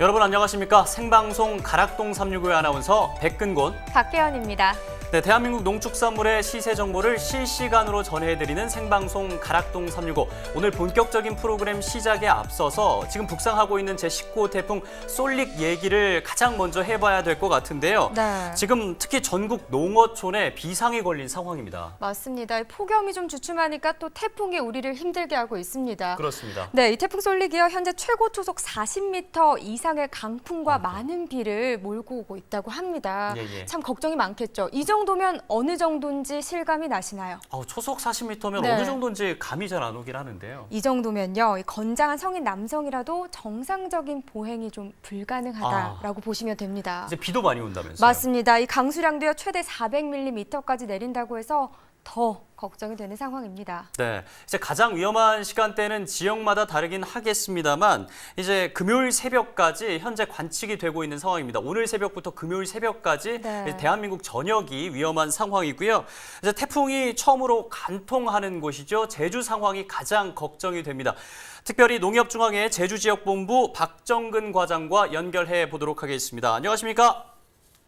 여러분 안녕하십니까? 생방송 가락동 365의 아나운서 백근곤, 박혜연입니다. 네, 대한민국 농축산물의 시세 정보를 실시간으로 전해드리는 생방송 가락동 365. 오늘 본격적인 프로그램 시작에 앞서서 지금 북상하고 있는 제19호 태풍 쏠릭 얘기를 가장 먼저 해봐야 될 것 같은데요. 네. 지금 특히 전국 농어촌에 비상이 걸린 상황입니다. 맞습니다. 폭염이 좀 주춤하니까 또 태풍이 우리를 힘들게 하고 있습니다. 그렇습니다. 네, 이 태풍 쏠릭이요. 현재 최고 초속 40m 이상의 강풍과 많은 비를 몰고 오고 있다고 합니다. 예. 참 걱정이 많겠죠. 이 정도면 어느 정도인지 실감이 나시나요? 초속 40m면 네. 어느 정도인지 감이 잘 안 오긴 하는데요. 이 정도면요, 이 건장한 성인 남성이라도 정상적인 보행이 좀 불가능하다라고 보시면 됩니다. 이제 비도 많이 온다면서요? 맞습니다. 이 강수량도요 최대 400mm까지 내린다고 해서 더 걱정이 되는 상황입니다. 네, 이제 가장 위험한 시간대는 지역마다 다르긴 하겠습니다만 이제 금요일 새벽까지 현재 관측이 되고 있는 상황입니다. 오늘 새벽부터 금요일 새벽까지 네. 대한민국 전역이 위험한 상황이고요. 이제 태풍이 처음으로 관통하는 곳이죠. 제주 상황이 가장 걱정이 됩니다. 특별히 농협중앙회 제주지역본부 박정근 과장과 연결해 보도록 하겠습니다. 안녕하십니까?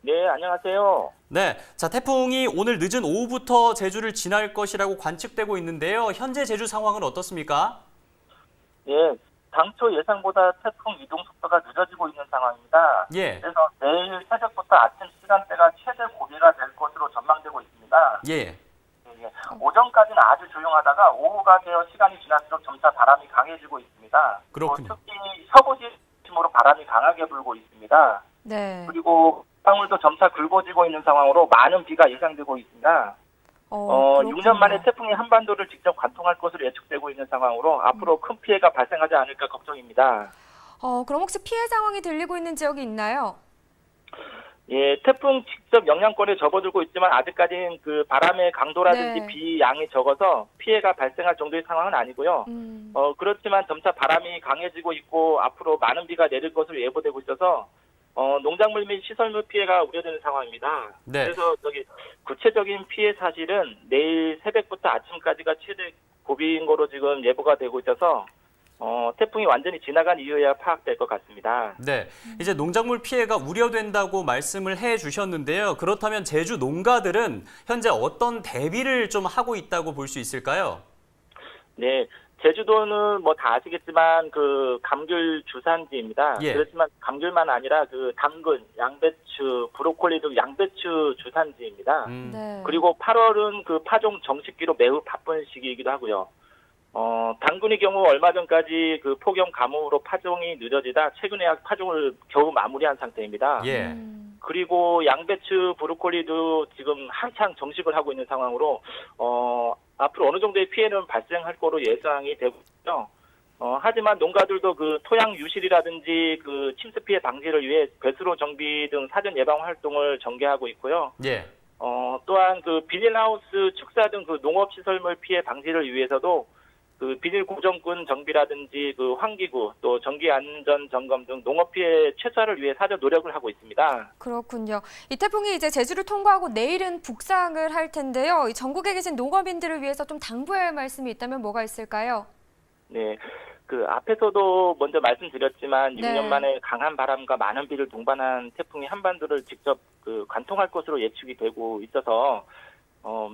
네, 안녕하세요. 네, 자 태풍이 오늘 늦은 오후부터 제주를 지날 것이라고 관측되고 있는데요. 현재 제주 상황은 어떻습니까? 예, 당초 예상보다 태풍 이동 속도가 늦어지고 있는 상황입니다. 예, 그래서 내일 새벽부터 아침 시간대가 최대 고비가 될 것으로 전망되고 있습니다. 예, 오전까지는 아주 조용하다가 오후가 되어 시간이 지날수록 점차 바람이 강해지고 있습니다. 그렇군요. 특히 서부 중심으로 바람이 강하게 불고 있습니다. 네. 그리고 방울도 점차 굵어지고 있는 상황으로 많은 비가 예상되고 있습니다. 6년 만에 태풍이 한반도를 직접 관통할 것으로 예측되고 있는 상황으로 앞으로 큰 피해가 발생하지 않을까 걱정입니다. 그럼 혹시 피해 상황이 들리고 있는 지역이 있나요? 예, 태풍 직접 영향권에 접어들고 있지만 아직까지는 그 바람의 강도라든지 네. 비 양이 적어서 피해가 발생할 정도의 상황은 아니고요. 그렇지만 점차 바람이 강해지고 있고 앞으로 많은 비가 내릴 것으로 예보되고 있어서 농작물 및 시설물 피해가 우려되는 상황입니다. 네. 그래서 구체적인 피해 사실은 내일 새벽부터 아침까지가 최대 고비인 거로 지금 예보가 되고 있어서 태풍이 완전히 지나간 이후에야 파악될 것 같습니다. 네. 이제 농작물 피해가 우려된다고 말씀을 해주셨는데요. 그렇다면 제주 농가들은 현재 어떤 대비를 좀 하고 있다고 볼 수 있을까요? 네. 제주도는 뭐 다 아시겠지만 그 감귤 주산지입니다. 예. 그렇지만 감귤만 아니라 그 당근, 양배추, 브로콜리 등 양배추 주산지입니다. 네. 그리고 8월은 그 파종 정식기로 매우 바쁜 시기이기도 하고요. 당근의 경우 얼마 전까지 그 폭염 가뭄으로 파종이 늦어지다 최근에 파종을 겨우 마무리한 상태입니다. 예. 그리고 양배추, 브로콜리도 지금 한창 정식을 하고 있는 상황으로 앞으로 어느 정도의 피해는 발생할 거로 예상이 되고 있죠. 하지만 농가들도 그 토양 유실이라든지 그 침수 피해 방지를 위해 배수로 정비 등 사전 예방 활동을 전개하고 있고요. 예. 또한 그 비닐하우스 축사 등 그 농업시설물 피해 방지를 위해서도 그 비닐 고정근 정비라든지 그 환기구 또 전기 안전 점검 등 농업 피해 최소화를 위해 사전 노력을 하고 있습니다. 그렇군요. 이 태풍이 이제 제주를 통과하고 내일은 북상을 할 텐데요. 이 전국에 계신 농업인들을 위해서 좀 당부해야 할 말씀이 있다면 뭐가 있을까요? 네. 그 앞에서도 먼저 말씀드렸지만 네. 6년 만에 강한 바람과 많은 비를 동반한 태풍이 한반도를 직접 그 관통할 것으로 예측이 되고 있어서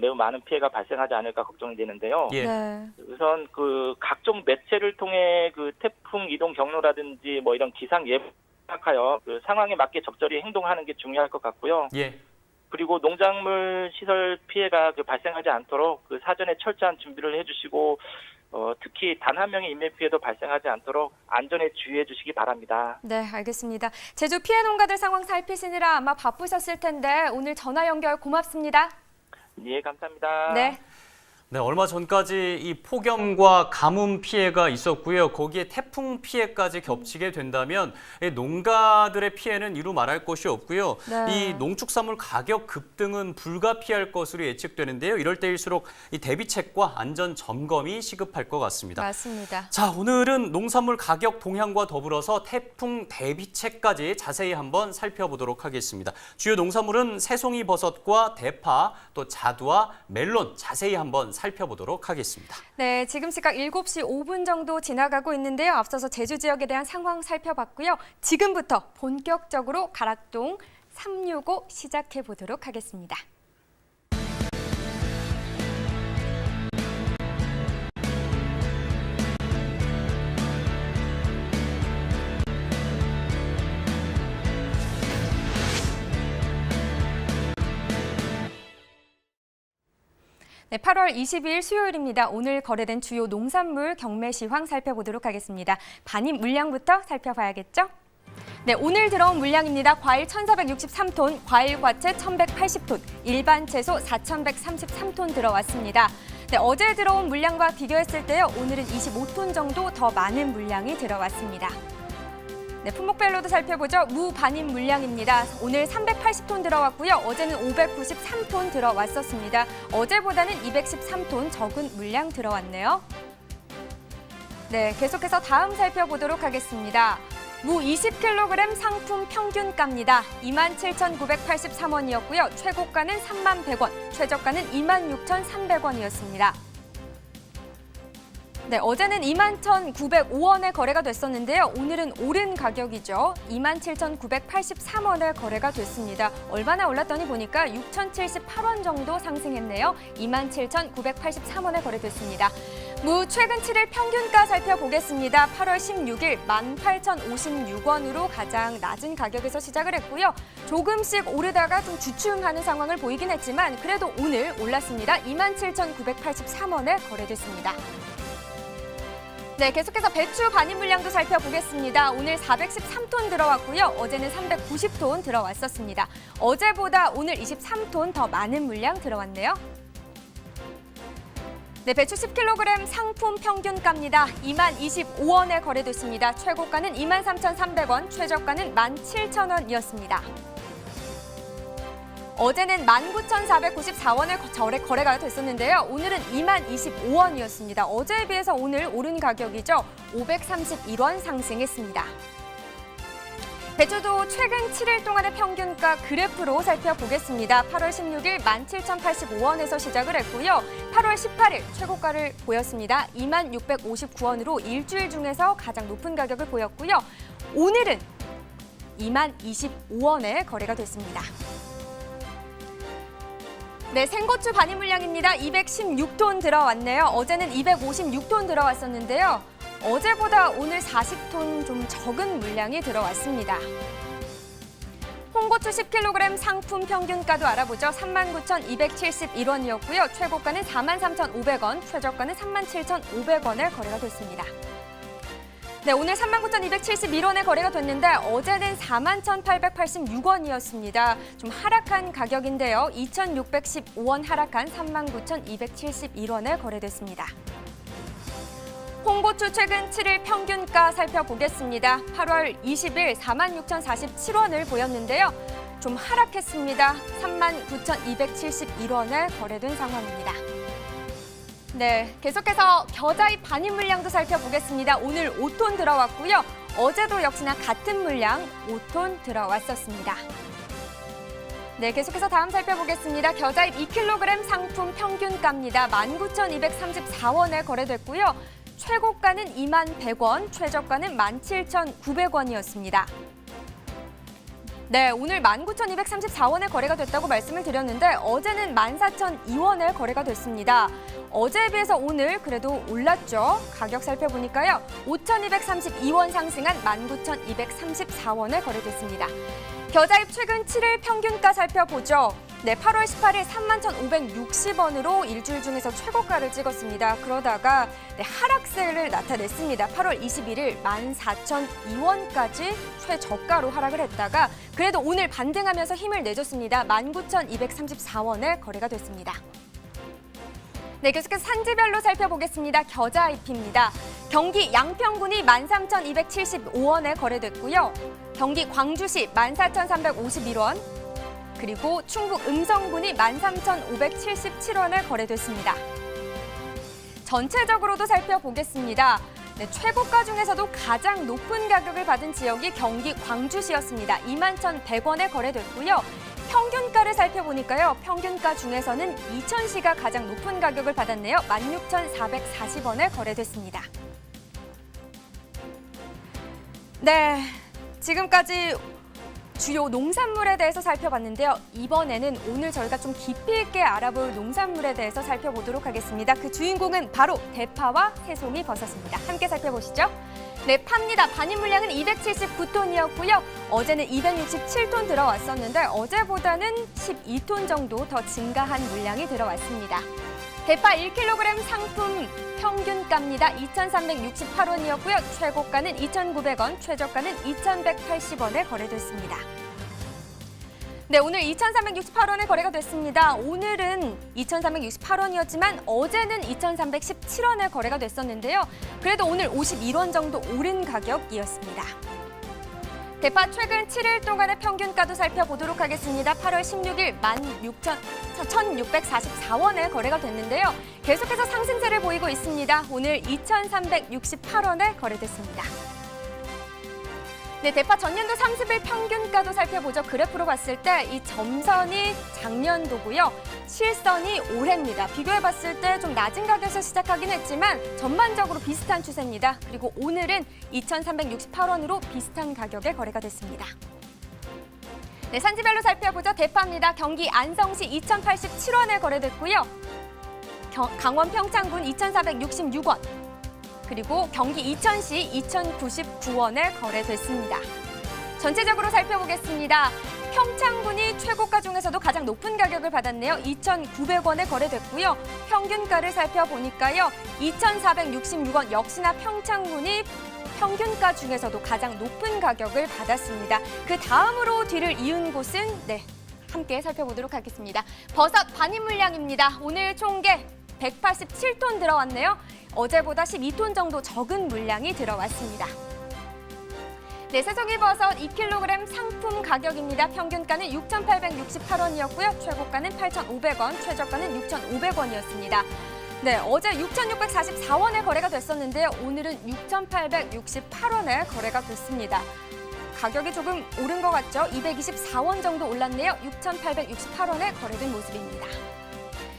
매우 많은 피해가 발생하지 않을까 걱정이 되는데요. 예. 네. 우선 그 각종 매체를 통해 그 태풍 이동 경로라든지 뭐 이런 기상 예보하여 그 상황에 맞게 적절히 행동하는 게 중요할 것 같고요. 예. 그리고 농작물 시설 피해가 그 발생하지 않도록 그 사전에 철저한 준비를 해주시고 특히 단 한 명의 인명 피해도 발생하지 않도록 안전에 주의해 주시기 바랍니다. 네, 알겠습니다. 제주 피해 농가들 상황 살피시느라 아마 바쁘셨을 텐데 오늘 전화 연결 고맙습니다. 예, 감사합니다. 네. 네, 얼마 전까지 이 폭염과 가뭄 피해가 있었고요. 거기에 태풍 피해까지 겹치게 된다면 이 농가들의 피해는 이루 말할 것이 없고요. 네. 이 농축산물 가격 급등은 불가피할 것으로 예측되는데요. 이럴 때일수록 이 대비책과 안전 점검이 시급할 것 같습니다. 맞습니다. 자, 오늘은 농산물 가격 동향과 더불어서 태풍 대비책까지 자세히 한번 살펴보도록 하겠습니다. 주요 농산물은 새송이 버섯과 대파, 또 자두와 멜론 자세히 한번 살펴보도록 하겠습니다. 네, 지금 시각 7시 5분 정도 지나가고 있는데요. 앞서서 제주 지역에 대한 상황 살펴봤고요. 지금부터 본격적으로 가락동 365 시작해 보도록 하겠습니다. 네, 8월 22일 수요일입니다. 오늘 거래된 주요 농산물 경매 시황 살펴보도록 하겠습니다. 반입 물량부터 살펴봐야겠죠? 네, 오늘 들어온 물량입니다. 과일 1,463톤, 과일 과채 1,180톤, 일반 채소 4,133톤 들어왔습니다. 네, 어제 들어온 물량과 비교했을 때요, 오늘은 25톤 정도 더 많은 물량이 들어왔습니다. 네, 품목별로도 살펴보죠. 무 반입 물량입니다. 오늘 380톤 들어왔고요. 어제는 593톤 들어왔었습니다. 어제보다는 213톤 적은 물량 들어왔네요. 네, 계속해서 다음 살펴보도록 하겠습니다. 무 20kg 상품 평균가입니다. 27,983원이었고요. 최고가는 31,100원, 최저가는 26,300원이었습니다. 네, 어제는 21,905원에 거래가 됐었는데요. 오늘은 오른 가격이죠. 27,983원에 거래가 됐습니다. 얼마나 올랐더니 보니까 6,078원 정도 상승했네요. 27,983원에 거래됐습니다. 무 최근 7일 평균가 살펴보겠습니다. 8월 16일 18,056원으로 가장 낮은 가격에서 시작을 했고요. 조금씩 오르다가 좀 주춤하는 상황을 보이긴 했지만 그래도 오늘 올랐습니다. 27,983원에 거래됐습니다. 네, 계속해서 배추 반입 물량도 살펴보겠습니다. 오늘 413톤 들어왔고요. 어제는 390톤 들어왔었습니다. 어제보다 오늘 23톤 더 많은 물량 들어왔네요. 네, 배추 10kg 상품 평균가입니다. 20,025원에 거래됐습니다. 최고가는 23,300원, 최저가는 17,000원이었습니다. 어제는 19,494원에 거래가 됐었는데요. 오늘은 20,025원이었습니다. 어제에 비해서 오늘 오른 가격이죠. 531원 상승했습니다. 배추도 최근 7일 동안의 평균가 그래프로 살펴보겠습니다. 8월 16일 17,085원에서 시작을 했고요. 8월 18일 최고가를 보였습니다. 26,659원으로 일주일 중에서 가장 높은 가격을 보였고요. 오늘은 20,025원에 거래가 됐습니다. 네, 생고추 반입 물량입니다. 216톤 들어왔네요. 어제는 256톤 들어왔었는데요. 어제보다 오늘 40톤 좀 적은 물량이 들어왔습니다. 홍고추 10kg 상품 평균가도 알아보죠. 39,271원이었고요. 최고가는 43,500원, 최저가는 37,500원에 거래가 됐습니다. 네, 오늘 39,271원에 거래가 됐는데 어제는 41,886원이었습니다. 좀 하락한 가격인데요. 2,615원 하락한 39,271원에 거래됐습니다. 홍고추 최근 7일 평균가 살펴보겠습니다. 8월 20일 46,047원을 보였는데요. 좀 하락했습니다. 39,271원에 거래된 상황입니다. 네, 계속해서 겨자잎 반입 물량도 살펴보겠습니다. 오늘 5톤 들어왔고요. 어제도 역시나 같은 물량 5톤 들어왔었습니다. 네, 계속해서 다음 살펴보겠습니다. 겨자잎 2kg 상품 평균가입니다. 19,234원에 거래됐고요. 최고가는 21,100원, 최저가는 17,900원이었습니다. 네, 오늘 19,234원에 거래가 됐다고 말씀을 드렸는데 어제는 14,002원에 거래가 됐습니다. 어제에 비해서 오늘 그래도 올랐죠. 가격 살펴보니까요. 5,232원 상승한 19,234원에 거래됐습니다. 겨자잎 최근 7일 평균가 살펴보죠. 네, 8월 18일 31,560원으로 일주일 중에서 최고가를 찍었습니다. 그러다가 하락세를 나타냈습니다. 8월 21일 14,002원까지 최저가로 하락을 했다가 그래도 오늘 반등하면서 힘을 내줬습니다. 19,234원에 거래가 됐습니다. 네, 계속해서 산지별로 살펴보겠습니다. 겨자잎입니다. 경기 양평군이 13,275원에 거래됐고요. 경기 광주시 14,351원, 그리고 충북 음성군이 13,577원에 거래됐습니다. 전체적으로도 살펴보겠습니다. 네, 최고가 중에서도 가장 높은 가격을 받은 지역이 경기 광주시였습니다. 21,100원에 거래됐고요. 평균가를 살펴보니까요. 평균가 중에서는 이천시가 가장 높은 가격을 받았네요. 16,440원에 거래됐습니다. 네, 지금까지 주요 농산물에 대해서 살펴봤는데요. 이번에는 오늘 저희가 좀 깊이 있게 알아볼 농산물에 대해서 살펴보도록 하겠습니다. 그 주인공은 바로 대파와 새송이 버섯입니다. 함께 살펴보시죠. 네, 팝니다. 반입 물량은 279톤이었고요. 어제는 267톤 들어왔었는데 어제보다는 12톤 정도 더 증가한 물량이 들어왔습니다. 대파 1kg 상품 평균가입니다. 2,368원이었고요. 최고가는 2,900원, 최저가는 2,180원에 거래됐습니다. 네, 오늘 2,368원에 거래가 됐습니다. 오늘은 2,368원이었지만 어제는 2,317원에 거래가 됐었는데요. 그래도 오늘 51원 정도 오른 가격이었습니다. 대파 최근 7일 동안의 평균가도 살펴보도록 하겠습니다. 8월 16일 1,644원에 거래가 됐는데요. 계속해서 상승세를 보이고 있습니다. 오늘 2,368원에 거래됐습니다. 네, 대파 전년도 30일 평균가도 살펴보죠. 그래프로 봤을 때 이 점선이 작년도고요. 실선이 올해입니다. 비교해봤을 때 좀 낮은 가격에서 시작하긴 했지만 전반적으로 비슷한 추세입니다. 그리고 오늘은 2,368원으로 비슷한 가격에 거래가 됐습니다. 네, 산지별로 살펴보죠. 대파입니다. 경기 안성시 2,087원에 거래됐고요. 강원 평창군 2,466원. 그리고 경기 이천시 2,099원에 거래됐습니다. 전체적으로 살펴보겠습니다. 평창군이 최고가 중에서도 가장 높은 가격을 받았네요. 2,900원에 거래됐고요. 평균가를 살펴보니까요. 2,466원, 역시나 평창군이 평균가 중에서도 가장 높은 가격을 받았습니다. 그 다음으로 뒤를 이은 곳은 함께 살펴보도록 하겠습니다. 버섯 반입 물량입니다. 오늘 총계 187톤 들어왔네요. 어제보다 12톤 정도 적은 물량이 들어왔습니다. 네, 새송이 버섯 2kg 상품 가격입니다. 평균가는 6,868원이었고요. 최고가는 8,500원, 최저가는 6,500원이었습니다. 네, 어제 6,644원에 거래가 됐었는데요. 오늘은 6,868원에 거래가 됐습니다. 가격이 조금 오른 것 같죠? 224원 정도 올랐네요. 6,868원에 거래된 모습입니다.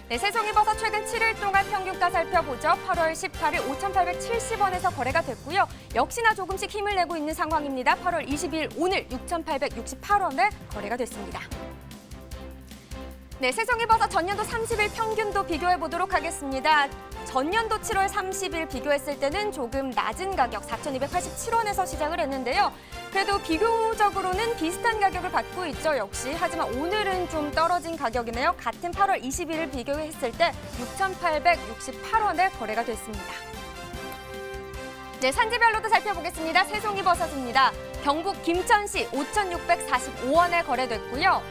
네, 새송이 버섯 최근 7일 동안 평균가 살펴보죠. 8월 18일 5,870원에서 거래가 됐고요. 역시나 조금씩 힘을 내고 있는 상황입니다. 8월 20일 오늘 6,868원에 거래가 됐습니다. 네, 새송이 버섯 전년도 30일 평균도 비교해 보도록 하겠습니다. 전년도 7월 30일 비교했을 때는 조금 낮은 가격 4,287원에서 시작을 했는데요. 그래도 비교적으로는 비슷한 가격을 받고 있죠, 역시. 하지만 오늘은 좀 떨어진 가격이네요. 같은 8월 20일을 비교했을 때 6,868원에 거래가 됐습니다. 네, 산지별로도 살펴보겠습니다. 새송이 버섯입니다. 경북 김천시 5,645원에 거래됐고요.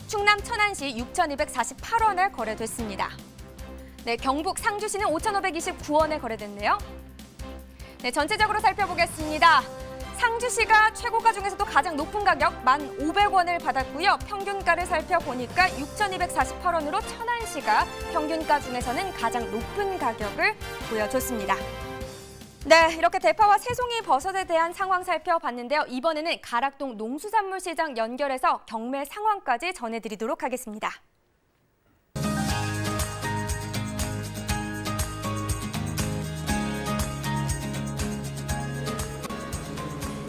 충남 천안시 6,248원에 거래됐습니다. 네, 경북 상주시는 5,529원에 거래됐네요. 네, 전체적으로 살펴보겠습니다. 상주시가 최고가 중에서도 가장 높은 가격 1,500원을 받았고요. 평균가를 살펴보니까 6,248원으로 천안시가 평균가 중에서는 가장 높은 가격을 보여줬습니다. 네, 이렇게 대파와 새송이 버섯에 대한 상황 살펴봤는데요. 이번에는 가락동 농수산물시장 연결해서 경매 상황까지 전해드리도록 하겠습니다.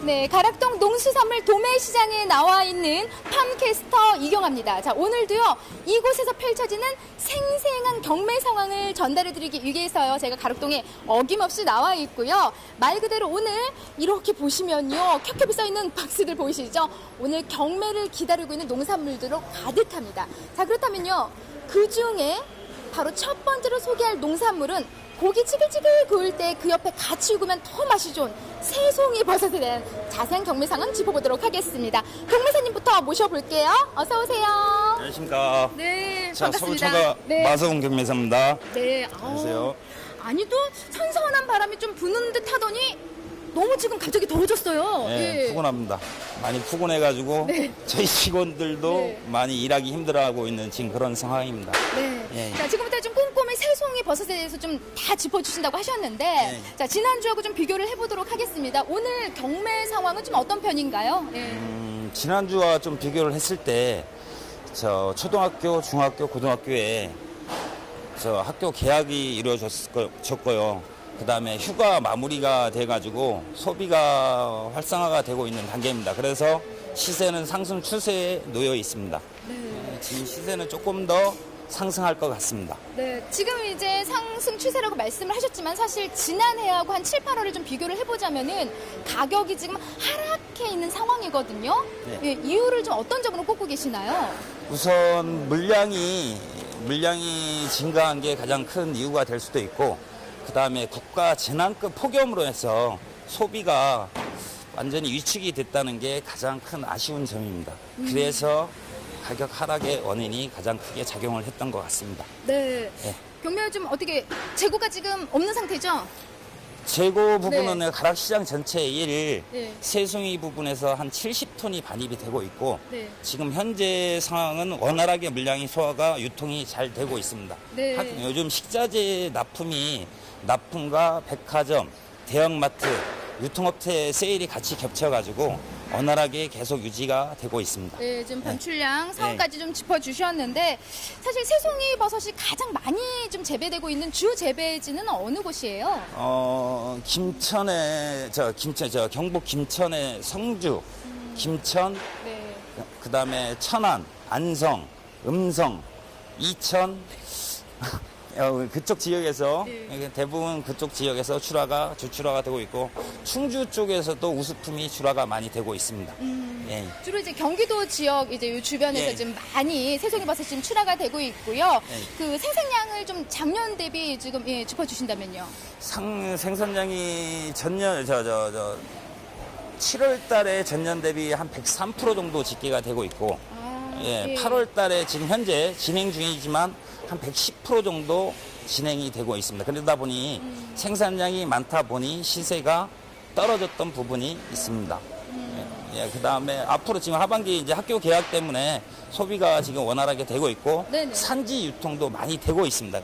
네, 가락동 농수산물 도매시장에 나와 있는 팜캐스터 이경아입니다. 자, 오늘도요, 이곳에서 펼쳐지는 생생한 경매 상황을 전달해드리기 위해서요, 제가 가락동에 어김없이 나와 있고요. 말 그대로 오늘 이렇게 보시면요, 켜켜이 써있는 박스들 보이시죠? 오늘 경매를 기다리고 있는 농산물들로 가득합니다. 자, 그렇다면요, 그 중에 바로 첫 번째로 소개할 농산물은 고기 치글치글 구울 때 그 옆에 같이 구우면 더 맛이 좋은 새송이 버섯에 대한 자세한 경매 상황 짚어보도록 하겠습니다. 경매사님부터 모셔볼게요. 어서 오세요. 안녕하십니까. 네, 자, 반갑습니다. 서울청가 마서훈 경매사입니다. 네, 안녕하세요. 아니 또 선선한 바람이 좀 부는 듯 하더니 너무 지금 갑자기 더워졌어요. 네, 푸근합니다. 많이 푸근해가지고 네. 저희 직원들도 네. 많이 일하기 힘들어하고 있는 지금 그런 상황입니다. 네. 예. 자, 지금부터 좀 꼼꼼히 새송이 버섯에 대해서 좀 다 짚어주신다고 하셨는데, 네. 자, 지난주하고 좀 비교를 해보도록 하겠습니다. 오늘 경매 상황은 좀 어떤 편인가요? 예. 지난주와 좀 비교를 했을 때 저 초등학교, 중학교, 고등학교에 저 학교 개학이 이루어졌고요. 그다음에 휴가 마무리가 돼가지고 소비가 활성화가 되고 있는 단계입니다. 그래서 시세는 상승 추세에 놓여 있습니다. 지금 시세는 조금 더 상승할 것 같습니다. 네, 지금 이제 상승 추세라고 말씀을 하셨지만 사실 지난해하고 한 7, 8월을 좀 비교를 해보자면은 가격이 지금 하락해 있는 상황이거든요. 네. 예, 이유를 좀 어떤 점으로 꼽고 계시나요? 우선 물량이 증가한 게 가장 큰 이유가 될 수도 있고, 그다음에 국가 재난급 폭염으로 해서 소비가 완전히 위축이 됐다는 게 가장 큰 아쉬운 점입니다. 그래서 가격 하락의 원인이 가장 크게 작용을 했던 것 같습니다. 네. 네. 경매를 좀 어떻게 재고가 지금 없는 상태죠? 재고 부분은 가락시장 전체의 네. 새송이 부분에서 한 70톤이 반입이 되고 있고, 네. 지금 현재 상황은 원활하게 물량이 소화가 유통이 잘 되고 있습니다. 네. 요즘 식자재 납품과 백화점, 대형마트, 유통업체 세일이 같이 겹쳐가지고 원활하게 계속 유지가 되고 있습니다. 네, 지금 반출량 상황까지 좀 짚어주셨는데 사실 새송이 버섯이 가장 많이 좀 재배되고 있는 주 재배지는 어느 곳이에요? 경북 김천의 성주, 김천, 네. 그다음에 천안, 안성, 음성, 이천 그쪽 지역에서 대부분 그쪽 지역에서 주출하가 되고 있고, 충주 쪽에서도 우수품이 출하가 많이 되고 있습니다. 예. 주로 이제 경기도 지역 이제 요 주변에서 예. 지금 많이 새송이 버섯 지금 출하가 되고 있고요. 예. 그 생산량을 좀 작년 대비 지금 짚어주신다면요. 생산량이 전년 7월 달에 전년 대비 한 103% 정도 집계가 되고 있고, 예. 8월 달에 지금 현재 진행 중이지만 한 110% 정도 진행이 되고 있습니다. 그러다 보니 생산량이 많다 보니 시세가 떨어졌던 부분이 있습니다. 그 다음에 앞으로 지금 하반기 이제 학교 개학 때문에 소비가 지금 원활하게 되고 있고, 네네. 산지 유통도 많이 되고 있습니다.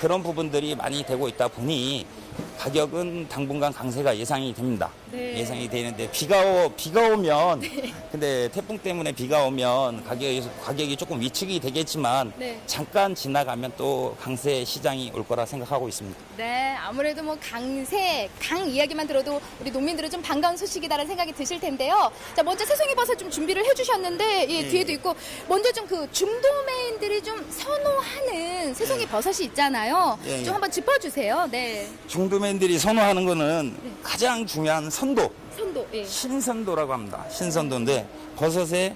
그런 부분들이 많이 되고 있다 보니 가격은 당분간 강세가 예상이 됩니다. 네. 예상이 되는데 비가 오면 근데 태풍 때문에 비가 오면 가격이 조금 위축이 되겠지만 네. 잠깐 지나가면 또 강세 시장이 올 거라 생각하고 있습니다. 네, 아무래도 뭐 강 이야기만 들어도 우리 농민들은 좀 반가운 소식이다라는 생각이 드실 텐데요. 자, 먼저 새송이 버섯 좀 준비를 해주셨는데, 뒤에도 있고, 먼저 좀 그 중도매인들이 좀 선호하는 새송이 버섯이 있잖아요. 예, 예. 좀 한번 짚어주세요. 네. 중도맨들이 선호하는 거는 가장 중요한 선도, 선도. 예. 신선도라고 합니다. 신선도인데 버섯의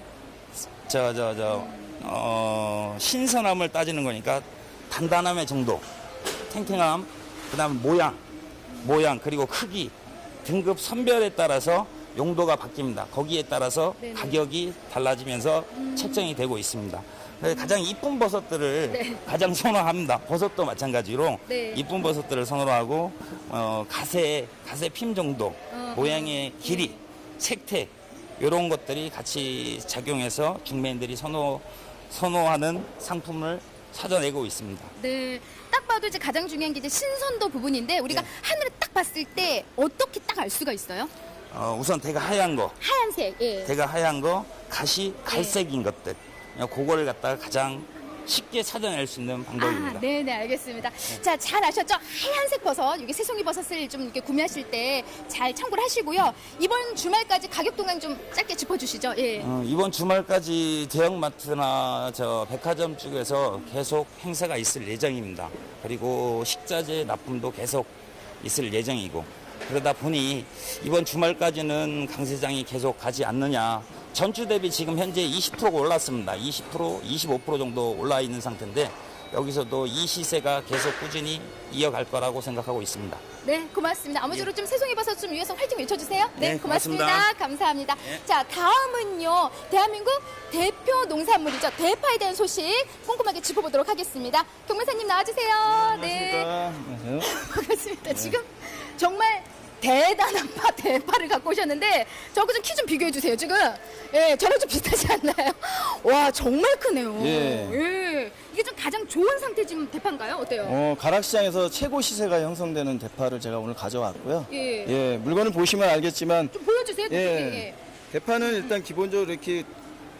신선함을 따지는 거니까 단단함의 정도, 탱탱함, 그다음에 모양 그리고 크기, 등급 선별에 따라서 용도가 바뀝니다. 거기에 따라서 네네. 가격이 달라지면서 책정이 되고 있습니다. 그래서 가장 이쁜 버섯들을 가장 선호합니다. 버섯도 마찬가지로 네. 이쁜 버섯들을 선호하고, 가세 핌 정도, 모양의 길이, 색태 이런 것들이 같이 작용해서 중매인들이 선호하는 상품을 찾아내고 있습니다. 네. 딱 봐도 이제 가장 중요한 게 이제 신선도 부분인데 우리가 하늘을 딱 봤을 때 어떻게 딱 알 수가 있어요? 우선 대가 하얀 거, 하얀색. 예. 가시 갈색인 것들, 그거를 갖다가 가장 쉽게 찾아낼 수 있는 방법입니다. 네네, 알겠습니다. 자, 잘 아셨죠? 하얀색 버섯, 이게 새송이 버섯을 좀 이렇게 구매하실 때 잘 참고를 하시고요. 이번 주말까지 가격 동안 좀 짧게 짚어주시죠. 예. 이번 주말까지 대형마트나 백화점 쪽에서 계속 행사가 있을 예정입니다. 그리고 식자재 납품도 계속 있을 예정이고, 그러다 보니 이번 주말까지는 강세장이 계속 가지 않느냐. 전주 대비 지금 현재 20%가 올랐습니다. 20%, 25% 정도 올라 있는 상태인데 여기서도 이 시세가 계속 꾸준히 이어갈 거라고 생각하고 있습니다. 네, 고맙습니다. 아무쪼록 좀 새송이 버섯 좀 위해서 화이팅 외쳐주세요. 네, 네, 고맙습니다. 고맙습니다. 감사합니다. 네. 자, 다음은요. 대한민국 대표 농산물이죠. 대파에 대한 소식 꼼꼼하게 짚어보도록 하겠습니다. 경매사님 나와주세요. 네. 반갑습니다. 지금 정말 대단한 대파를 갖고 오셨는데 저거 좀 키 좀 비교해 주세요. 지금 저랑 좀 비슷하지 않나요? 와, 정말 크네요. 예. 이게 좀 가장 좋은 상태 지금 대파인가요? 어때요? 가락시장에서 최고 시세가 형성되는 대파를 제가 오늘 가져왔고요. 예. 물건을 보시면 알겠지만, 좀 보여주세요. 예. 대파는 일단 기본적으로 이렇게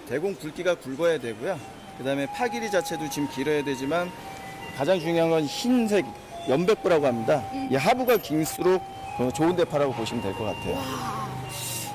대공 굵기가 굵어야 되고요. 그다음에 파 길이 자체도 지금 길어야 되지만 가장 중요한 건 흰색 연백부라고 합니다. 이 하부가 길수록 좋은 대파라고 보시면 될 것 같아요.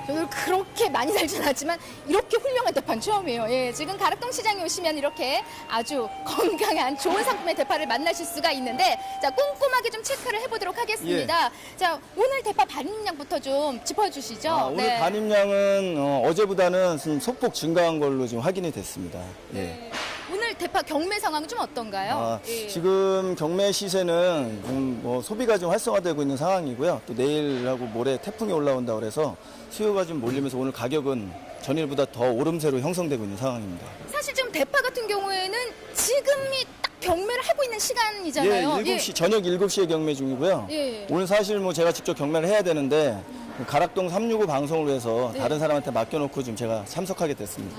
저도 그렇게 많이 살진 않았지만 이렇게 훌륭한 대파는 처음이에요. 예, 지금 가락동 시장에 오시면 이렇게 아주 건강한 좋은 상품의 대파를 만나실 수가 있는데 자 꼼꼼하게 좀 체크를 해보도록 하겠습니다. 자 오늘 대파 반입량부터 좀 짚어주시죠. 오늘 반입량은 어제보다는 좀 소폭 증가한 걸로 지금 확인이 됐습니다. 예. 네. 오늘 대파 경매 상황은 좀 어떤가요? 예. 지금 경매 시세는 좀 소비가 좀 활성화되고 있는 상황이고요. 또 내일하고 모레 태풍이 올라온다고 그래서 수요가 좀 몰리면서 오늘 가격은 전일보다 더 오름세로 형성되고 있는 상황입니다. 사실 지금 대파 같은 경우에는 지금이 딱 경매를 하고 있는 시간이잖아요. 예, 7시, 저녁 7시에 경매 중이고요. 예. 오늘 사실 제가 직접 경매를 해야 되는데 가락동 365 방송을 위해서 네. 다른 사람한테 맡겨놓고 지금 제가 참석하게 됐습니다.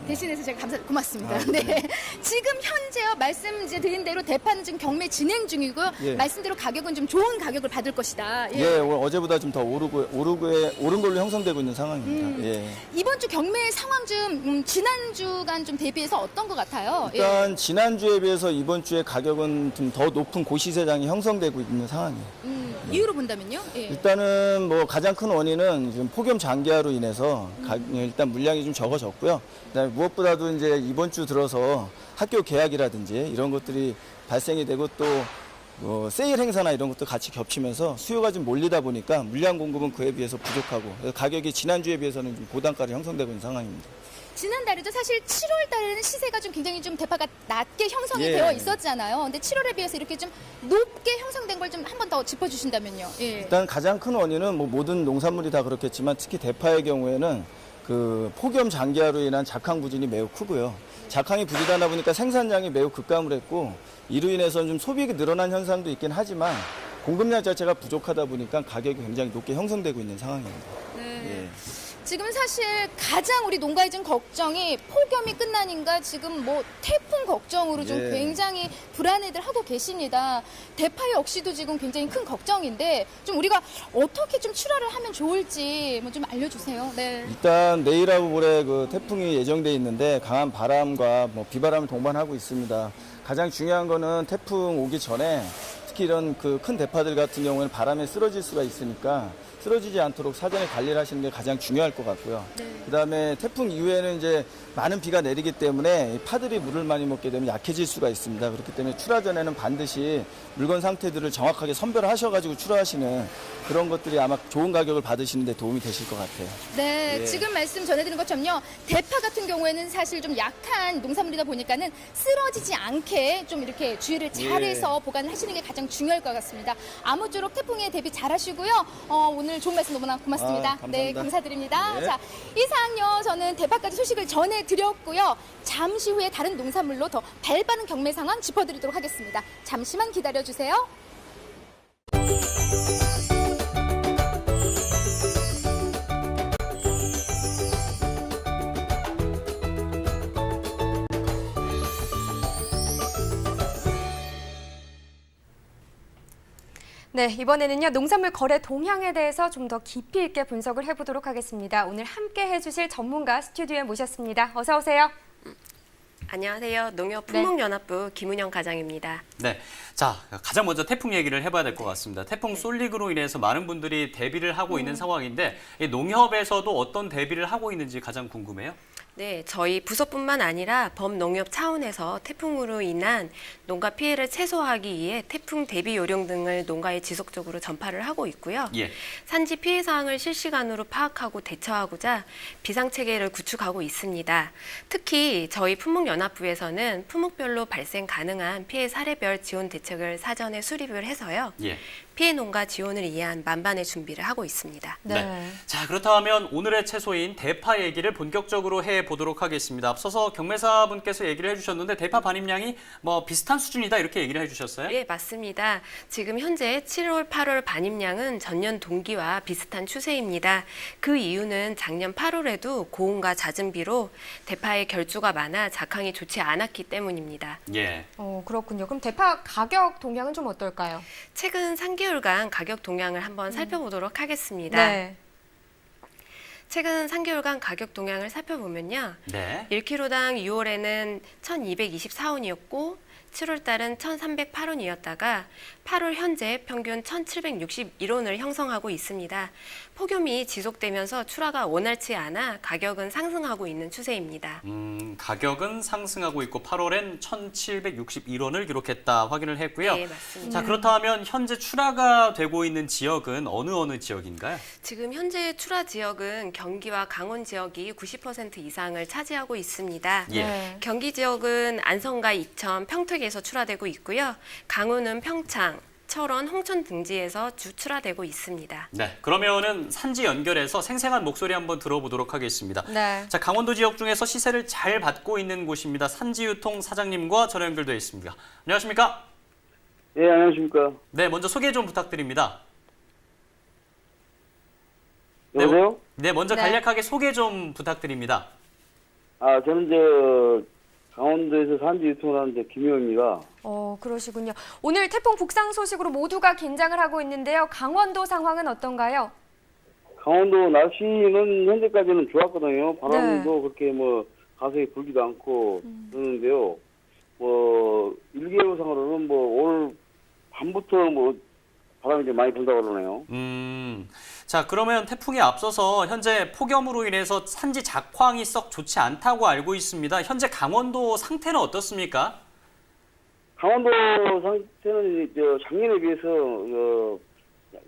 대신해서 제가 고맙습니다. 네. 지금 현재요 말씀 이제 드린 대로 대파는 지금 경매 진행 중이고요. 예. 말씀대로 가격은 좀 좋은 가격을 받을 것이다. 예, 오늘 어제보다 좀 더 오른 걸로 형성되고 있는 상황입니다. 예. 이번 주 경매 상황 좀 지난 주간 좀 대비해서 어떤 것 같아요? 일단 지난주에 비해서 이번 주에 가격은 좀 더 높은 고시세장이 형성되고 있는 상황이에요. 이유로 본다면요? 예. 일단은 가장 큰 원인은 지금 폭염 장기화로 인해서 일단 물량이 좀 적어졌고요. 그다음에 무엇보다도 이제 이번 주 들어서 학교 개학이라든지 이런 것들이 발생이 되고 또 세일 행사나 이런 것도 같이 겹치면서 수요가 좀 몰리다 보니까 물량 공급은 그에 비해서 부족하고 그래서 가격이 지난주에 비해서는 좀 고단가로 형성되고 있는 상황입니다. 지난달에도 사실 7월 달에는 시세가 좀 굉장히 좀 대파가 낮게 형성이 예. 되어 있었잖아요. 근데 7월에 비해서 이렇게 좀 높게 형성된 걸 좀 한 번 더 짚어주신다면요. 예. 일단 가장 큰 원인은 모든 농산물이 다 그렇겠지만 특히 대파의 경우에는 그 폭염 장기화로 인한 작황 부진이 매우 크고요. 작황이 부진하다 보니까 생산량이 매우 급감을 했고 이로 인해서 좀 소비가 늘어난 현상도 있긴 하지만 공급량 자체가 부족하다 보니까 가격이 굉장히 높게 형성되고 있는 상황입니다. 네. 예. 지금 사실 가장 우리 농가의 지금 걱정이 폭염이 끝나닌가 지금 태풍 걱정으로 좀 예. 굉장히 불안해들 하고 계십니다. 대파 역시도 지금 굉장히 큰 걱정인데 좀 우리가 어떻게 좀 출하를 하면 좋을지 좀 알려주세요. 네. 일단 내일하고 모레 그 태풍이 예정돼 있는데 강한 바람과 비바람을 동반하고 있습니다. 가장 중요한 거는 태풍 오기 전에 특히 이런 그 큰 대파들 같은 경우에는 바람에 쓰러질 수가 있으니까 쓰러지지 않도록 사전에 관리를 하시는 게 가장 중요할 것 같고요. 네. 그다음에 태풍 이후에는 이제 많은 비가 내리기 때문에 이 파들이 물을 많이 먹게 되면 약해질 수가 있습니다. 그렇기 때문에 출하 전에는 반드시 물건 상태들을 정확하게 선별하셔가지고 출하하시는 그런 것들이 아마 좋은 가격을 받으시는 데 도움이 되실 것 같아요. 네, 예. 지금 말씀 전해드린 것처럼요. 대파 같은 경우에는 사실 좀 약한 농산물이다 보니까는 쓰러지지 않게 좀 이렇게 주의를 잘해서 보관을 하시는 게 가장 중요할 것 같습니다. 아무쪼록 태풍에 대비 잘하시고요. 오늘 좋은 말씀 너무나 고맙습니다. 감사합니다. 네, 감사드립니다. 네. 자, 이상요. 저는 대파까지 소식을 전해드렸고요. 잠시 후에 다른 농산물로 더 발빠른 경매 상황 짚어드리도록 하겠습니다. 잠시만 기다려주세요. 네, 이번에는요, 농산물 거래 동향에 대해서 좀 더 깊이 있게 분석을 해보도록 하겠습니다. 오늘 함께 해주실 전문가 스튜디오에 모셨습니다. 어서 오세요. 안녕하세요. 농협품목연합부 김은영 과장입니다. 네, 자 가장 먼저 태풍 얘기를 해봐야 될 것 같습니다. 태풍 솔릭으로 인해서 많은 분들이 대비를 하고 있는 상황인데 이 농협에서도 어떤 대비를 하고 있는지 가장 궁금해요. 네, 저희 부서뿐만 아니라 범농협 차원에서 태풍으로 인한 농가 피해를 최소화하기 위해 태풍 대비 요령 등을 농가에 지속적으로 전파를 하고 있고요. 예. 산지 피해 사항을 실시간으로 파악하고 대처하고자 비상체계를 구축하고 있습니다. 특히 저희 품목연합부에서는 품목별로 발생 가능한 피해 사례별 지원 대책을 사전에 수립을 해서요. 예. 피해 농가 지원을 위한 만반의 준비를 하고 있습니다. 네. 자, 그렇다면 오늘의 채소인 대파 얘기를 본격적으로 해보도록 하겠습니다. 앞서서 경매사분께서 얘기를 해주셨는데 대파 반입량이 비슷한 수준이다 이렇게 얘기를 해주셨어요? 네, 맞습니다. 지금 현재 7월, 8월 반입량은 전년 동기와 비슷한 추세입니다. 그 이유는 작년 8월에도 고온과 잦은 비로 대파의 결주가 많아 작황이 좋지 않았기 때문입니다. 예. 그렇군요. 그럼 대파 가격 동향은 좀 어떨까요? 최근 3개월간 가격 동향을 한번 살펴보도록 하겠습니다. 네. 최근 3개월간 가격 동향을 살펴보면요. 네. 1kg당 6월에는 1,224원이었고 7월 달은 1,308원이었다가 8월 현재 평균 1,761원을 형성하고 있습니다. 폭염이 지속되면서 출하가 원활치 않아 가격은 상승하고 있는 추세입니다. 가격은 상승하고 있고 8월엔 1,761원을 기록했다 확인을 했고요. 네, 맞습니다. 자, 그렇다면 현재 출하가 되고 있는 지역은 어느 지역인가요? 지금 현재 출하 지역은 경기와 강원 지역이 90% 이상을 차지하고 있습니다. 예. 네. 경기 지역은 안성과 이천, 평택에서 출하되고 있고요. 강원은 평창, 철원, 홍천 등지에서 주 출하되고 있습니다. 네, 그러면은 산지 연결해서 생생한 목소리 한번 들어보도록 하겠습니다. 네. 자, 강원도 지역 중에서 시세를 잘 받고 있는 곳입니다. 산지유통 사장님과 전화 연결되어 있습니다. 안녕하십니까? 예, 안녕하십니까. 네, 먼저 소개 좀 부탁드립니다. 여보세요? 네, 먼저 네. 간략하게 소개 좀 부탁드립니다. 아, 저는 강원도에서 산지 유통을 하는 김효입니다. 그러시군요. 오늘 태풍 북상 소식으로 모두가 긴장을 하고 있는데요. 강원도 상황은 어떤가요? 강원도 날씨는 현재까지는 좋았거든요. 바람도 그렇게 가세히 불지도 않고 그러는데요. 일개월상으로는 올 밤부터 바람이 좀 많이 분다고 그러네요. 자, 그러면 태풍에 앞서서 현재 폭염으로 인해서 산지 작황이 썩 좋지 않다고 알고 있습니다. 현재 강원도 상태는 어떻습니까? 강원도 상태는 작년에 비해서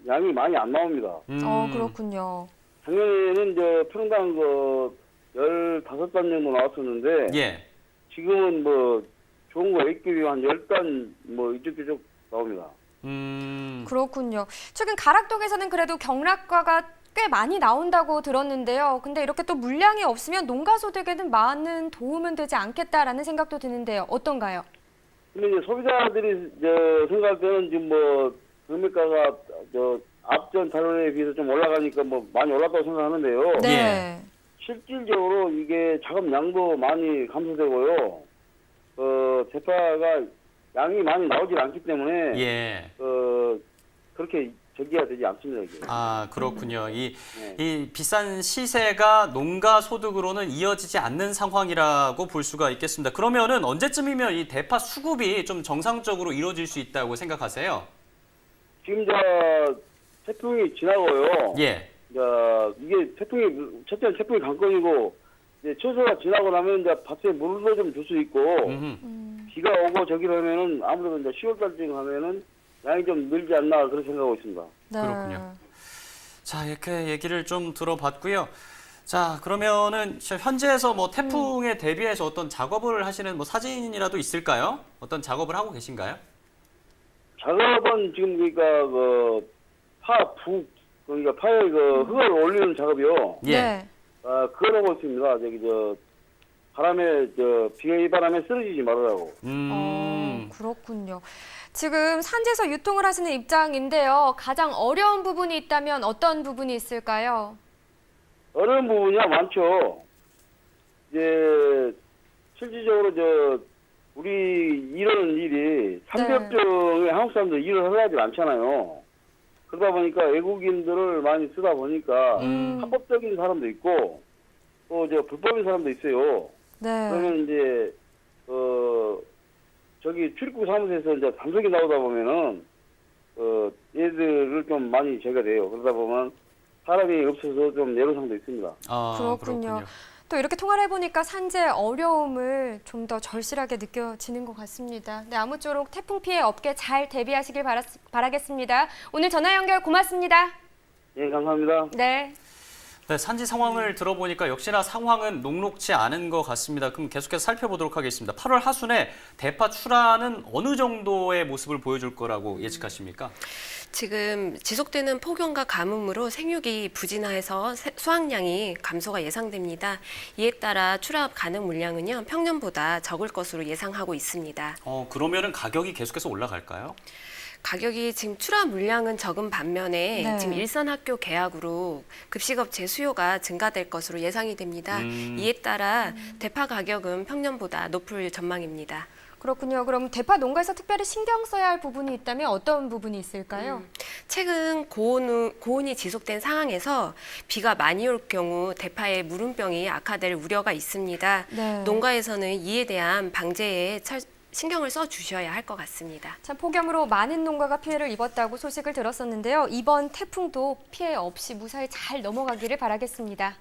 양이 많이 안 나옵니다. 그렇군요. 작년에는 평당 15단 정도 나왔었는데 예. 지금은 좋은 거 A급이 한 10단 이쪽저쪽 나옵니다. 그렇군요. 최근 가락동에서는 그래도 경락과가 꽤 많이 나온다고 들었는데요. 근데 이렇게 또 물량이 없으면 농가 소득에는 많은 도움은 되지 않겠다라는 생각도 드는데요. 어떤가요? 근데 이제 소비자들이 생각할 때는 지금 금액가가 앞전 달에 비해서 좀 올라가니까 많이 올랐다고 생각하는데요. 네. 실질적으로 이게 작업량도 많이 감소되고요. 대파가 양이 많이 나오질 않기 때문에 예. 그렇게 저기가 되지 않습니다. 이게. 아, 그렇군요. 이 비싼 시세가 농가 소득으로는 이어지지 않는 상황이라고 볼 수가 있겠습니다. 그러면은 언제쯤이면 이 대파 수급이 좀 정상적으로 이루어질 수 있다고 생각하세요? 지금 태풍이 지나고요. 예. 이게 첫째는 태풍이 관건이고 이제 처소가 지나고 나면 밭에 물도 좀 줄 수 있고 비가 오고 저기를 하면은 아무래도 10월달쯤 하면은 양이 좀 늘지 않나 그렇게 생각하고 있습니다. 네. 그렇군요. 자, 이렇게 얘기를 좀 들어봤고요. 자, 그러면은 현지에서 태풍에 대비해서 어떤 작업을 하시는 사진이라도 있을까요? 어떤 작업을 하고 계신가요? 작업은 지금 그러니까 파에 흙을 올리는 작업이요. 예. 네. 그걸 하고 있습니다. 바람에 비바람에 쓰러지지 말으라고. 그렇군요. 지금 산지에서 유통을 하시는 입장인데요. 가장 어려운 부분이 있다면 어떤 부분이 있을까요? 어려운 부분이야 많죠. 이제 실질적으로 우리 이런 일이 삼겹종의 한국 사람들 일을 하지 않잖아요. 그러다 보니까 외국인들을 많이 쓰다 보니까 합법적인 사람도 있고 또 불법인 사람도 있어요. 네. 그러면 이제 출입국 사무소에서 단속이 나오다 보면은 얘들을 좀 많이 제가 돼요. 그러다 보면 사람이 없어서 좀 애로사항도 있습니다. 그렇군요. 또 이렇게 통화를 해보니까 산지의 어려움을 좀 더 절실하게 느껴지는 것 같습니다. 네, 아무쪼록 태풍 피해 업계 잘 대비하시길 바라겠습니다. 오늘 전화 연결 고맙습니다. 예, 감사합니다. 네. 네, 산지 상황을 들어보니까 역시나 상황은 녹록지 않은 것 같습니다. 그럼 계속해서 살펴보도록 하겠습니다. 8월 하순에 대파 출하는 어느 정도의 모습을 보여줄 거라고 예측하십니까? 지금 지속되는 폭염과 가뭄으로 생육이 부진해서 수확량이 감소가 예상됩니다. 이에 따라 출하 가능 물량은요 평년보다 적을 것으로 예상하고 있습니다. 그러면은 가격이 계속해서 올라갈까요? 가격이 지금 출하 물량은 적은 반면에 네. 지금 일선 학교 개학으로 급식업체 수요가 증가될 것으로 예상이 됩니다. 이에 따라 대파 가격은 평년보다 높을 전망입니다. 그렇군요. 그럼 대파 농가에서 특별히 신경 써야 할 부분이 있다면 어떤 부분이 있을까요? 최근 고온이 지속된 상황에서 비가 많이 올 경우 대파의 무름병이 악화될 우려가 있습니다. 네. 농가에서는 이에 대한 방제에 신경을 써 주셔야 할 것 같습니다. 참 폭염으로 많은 농가가 피해를 입었다고 소식을 들었었는데요. 이번 태풍도 피해 없이 무사히 잘 넘어가기를 바라겠습니다.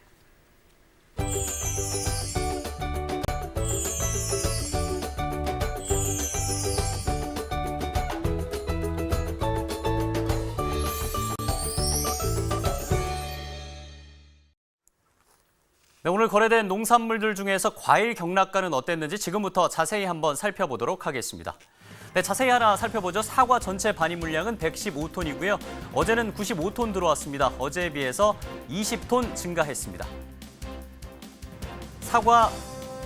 네, 오늘 거래된 농산물들 중에서 과일 경락가는 어땠는지 지금부터 자세히 한번 살펴보도록 하겠습니다. 네, 자세히 하나 살펴보죠. 사과 전체 반입 물량은 115톤이고요. 어제는 95톤 들어왔습니다. 어제에 비해서 20톤 증가했습니다. 사과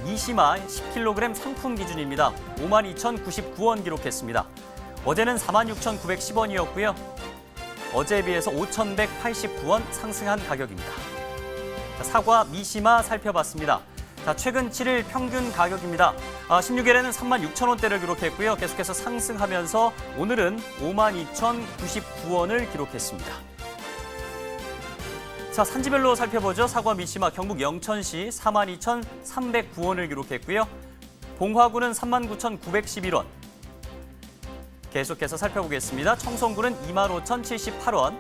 미시마 10kg 상품 기준입니다. 52,099원 기록했습니다. 어제는 46,910원이었고요. 어제에 비해서 5,189원 상승한 가격입니다. 사과 미시마 살펴봤습니다. 최근 7일 평균 가격입니다. 16일에는 36,000원대를 기록했고요. 계속해서 상승하면서 오늘은 52,099원을 기록했습니다. 산지별로 살펴보죠. 사과 미시마 경북 영천시 42,309원을 기록했고요. 봉화구는 39,911원. 계속해서 살펴보겠습니다. 청송구는 25,078원.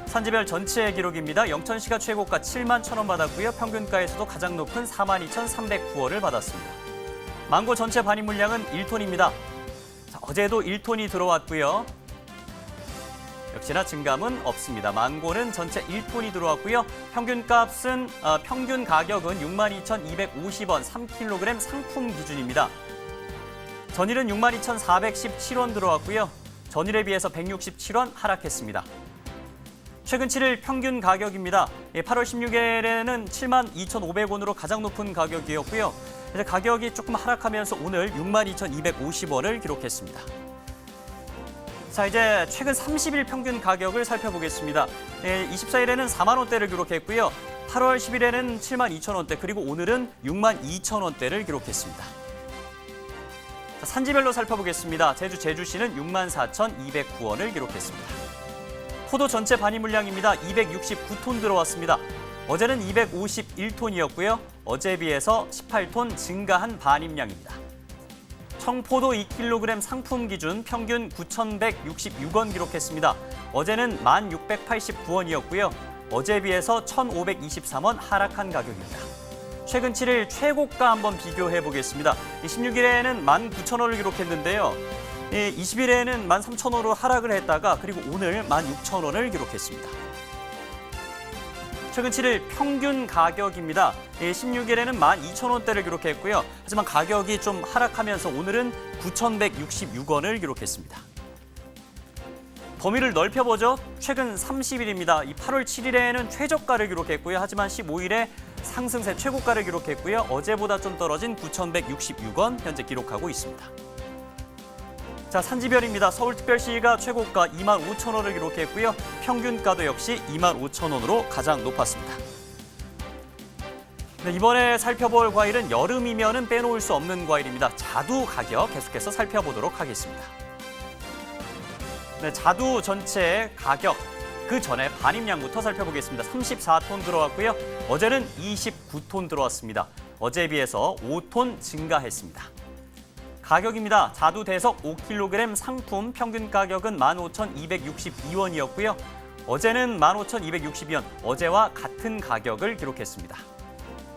산지별 전체 기록입니다. 영천시가 최고가 71,000원 받았고요. 평균가에서도 가장 높은 42,309원을 받았습니다. 망고 전체 반입 물량은 1톤입니다. 어제도 1톤이 들어왔고요. 역시나 증감은 없습니다. 망고는 전체 1톤이 들어왔고요. 평균 가격은 62,250원 3kg 상품 기준입니다. 전일은 62,417원 들어왔고요. 전일에 비해서 167원 하락했습니다. 최근 7일 평균 가격입니다. 8월 16일에는 72,500원으로 가장 높은 가격이었고요. 이제 가격이 조금 하락하면서 오늘 62,250원을 기록했습니다. 이제 최근 30일 평균 가격을 살펴보겠습니다. 24일에는 4만 원대를 기록했고요. 8월 10일에는 72,000원대, 그리고 오늘은 62,000원대를 기록했습니다. 산지별로 살펴보겠습니다. 제주시는 64,209원을 기록했습니다. 포도 전체 반입 물량입니다. 269톤 들어왔습니다. 어제는 251톤이었고요. 어제에 비해서 18톤 증가한 반입량입니다. 청포도 2kg 상품 기준 평균 9,166원 기록했습니다. 어제는 1,689원이었고요. 어제에 비해서 1,523원 하락한 가격입니다. 최근 7일 최고가 한번 비교해 보겠습니다. 16일에는 19,000원을 기록했는데요. 20일에는 13,000원으로 하락을 했다가 그리고 오늘 16,000원을 기록했습니다. 최근 7일 평균 가격입니다. 16일에는 12,000원대를 기록했고요. 하지만 가격이 좀 하락하면서 오늘은 9,166원을 기록했습니다. 범위를 넓혀보죠. 최근 30일입니다. 8월 7일에는 최저가를 기록했고요. 하지만 15일에 상승세 최고가를 기록했고요. 어제보다 좀 떨어진 9,166원 현재 기록하고 있습니다. 산지별입니다. 서울특별시가 최고가 25,000원을 기록했고요. 평균가도 역시 25,000원으로 가장 높았습니다. 네, 이번에 살펴볼 과일은 여름이면은 빼놓을 수 없는 과일입니다. 자두 가격 계속해서 살펴보도록 하겠습니다. 네, 자두 전체 가격 그 전에 반입량부터 살펴보겠습니다. 34톤 들어왔고요. 어제는 29톤 들어왔습니다. 어제에 비해서 5톤 증가했습니다. 가격입니다. 자두 대석 5kg 상품 평균 가격은 15,262원이었고요. 어제는 15,262원, 어제와 같은 가격을 기록했습니다.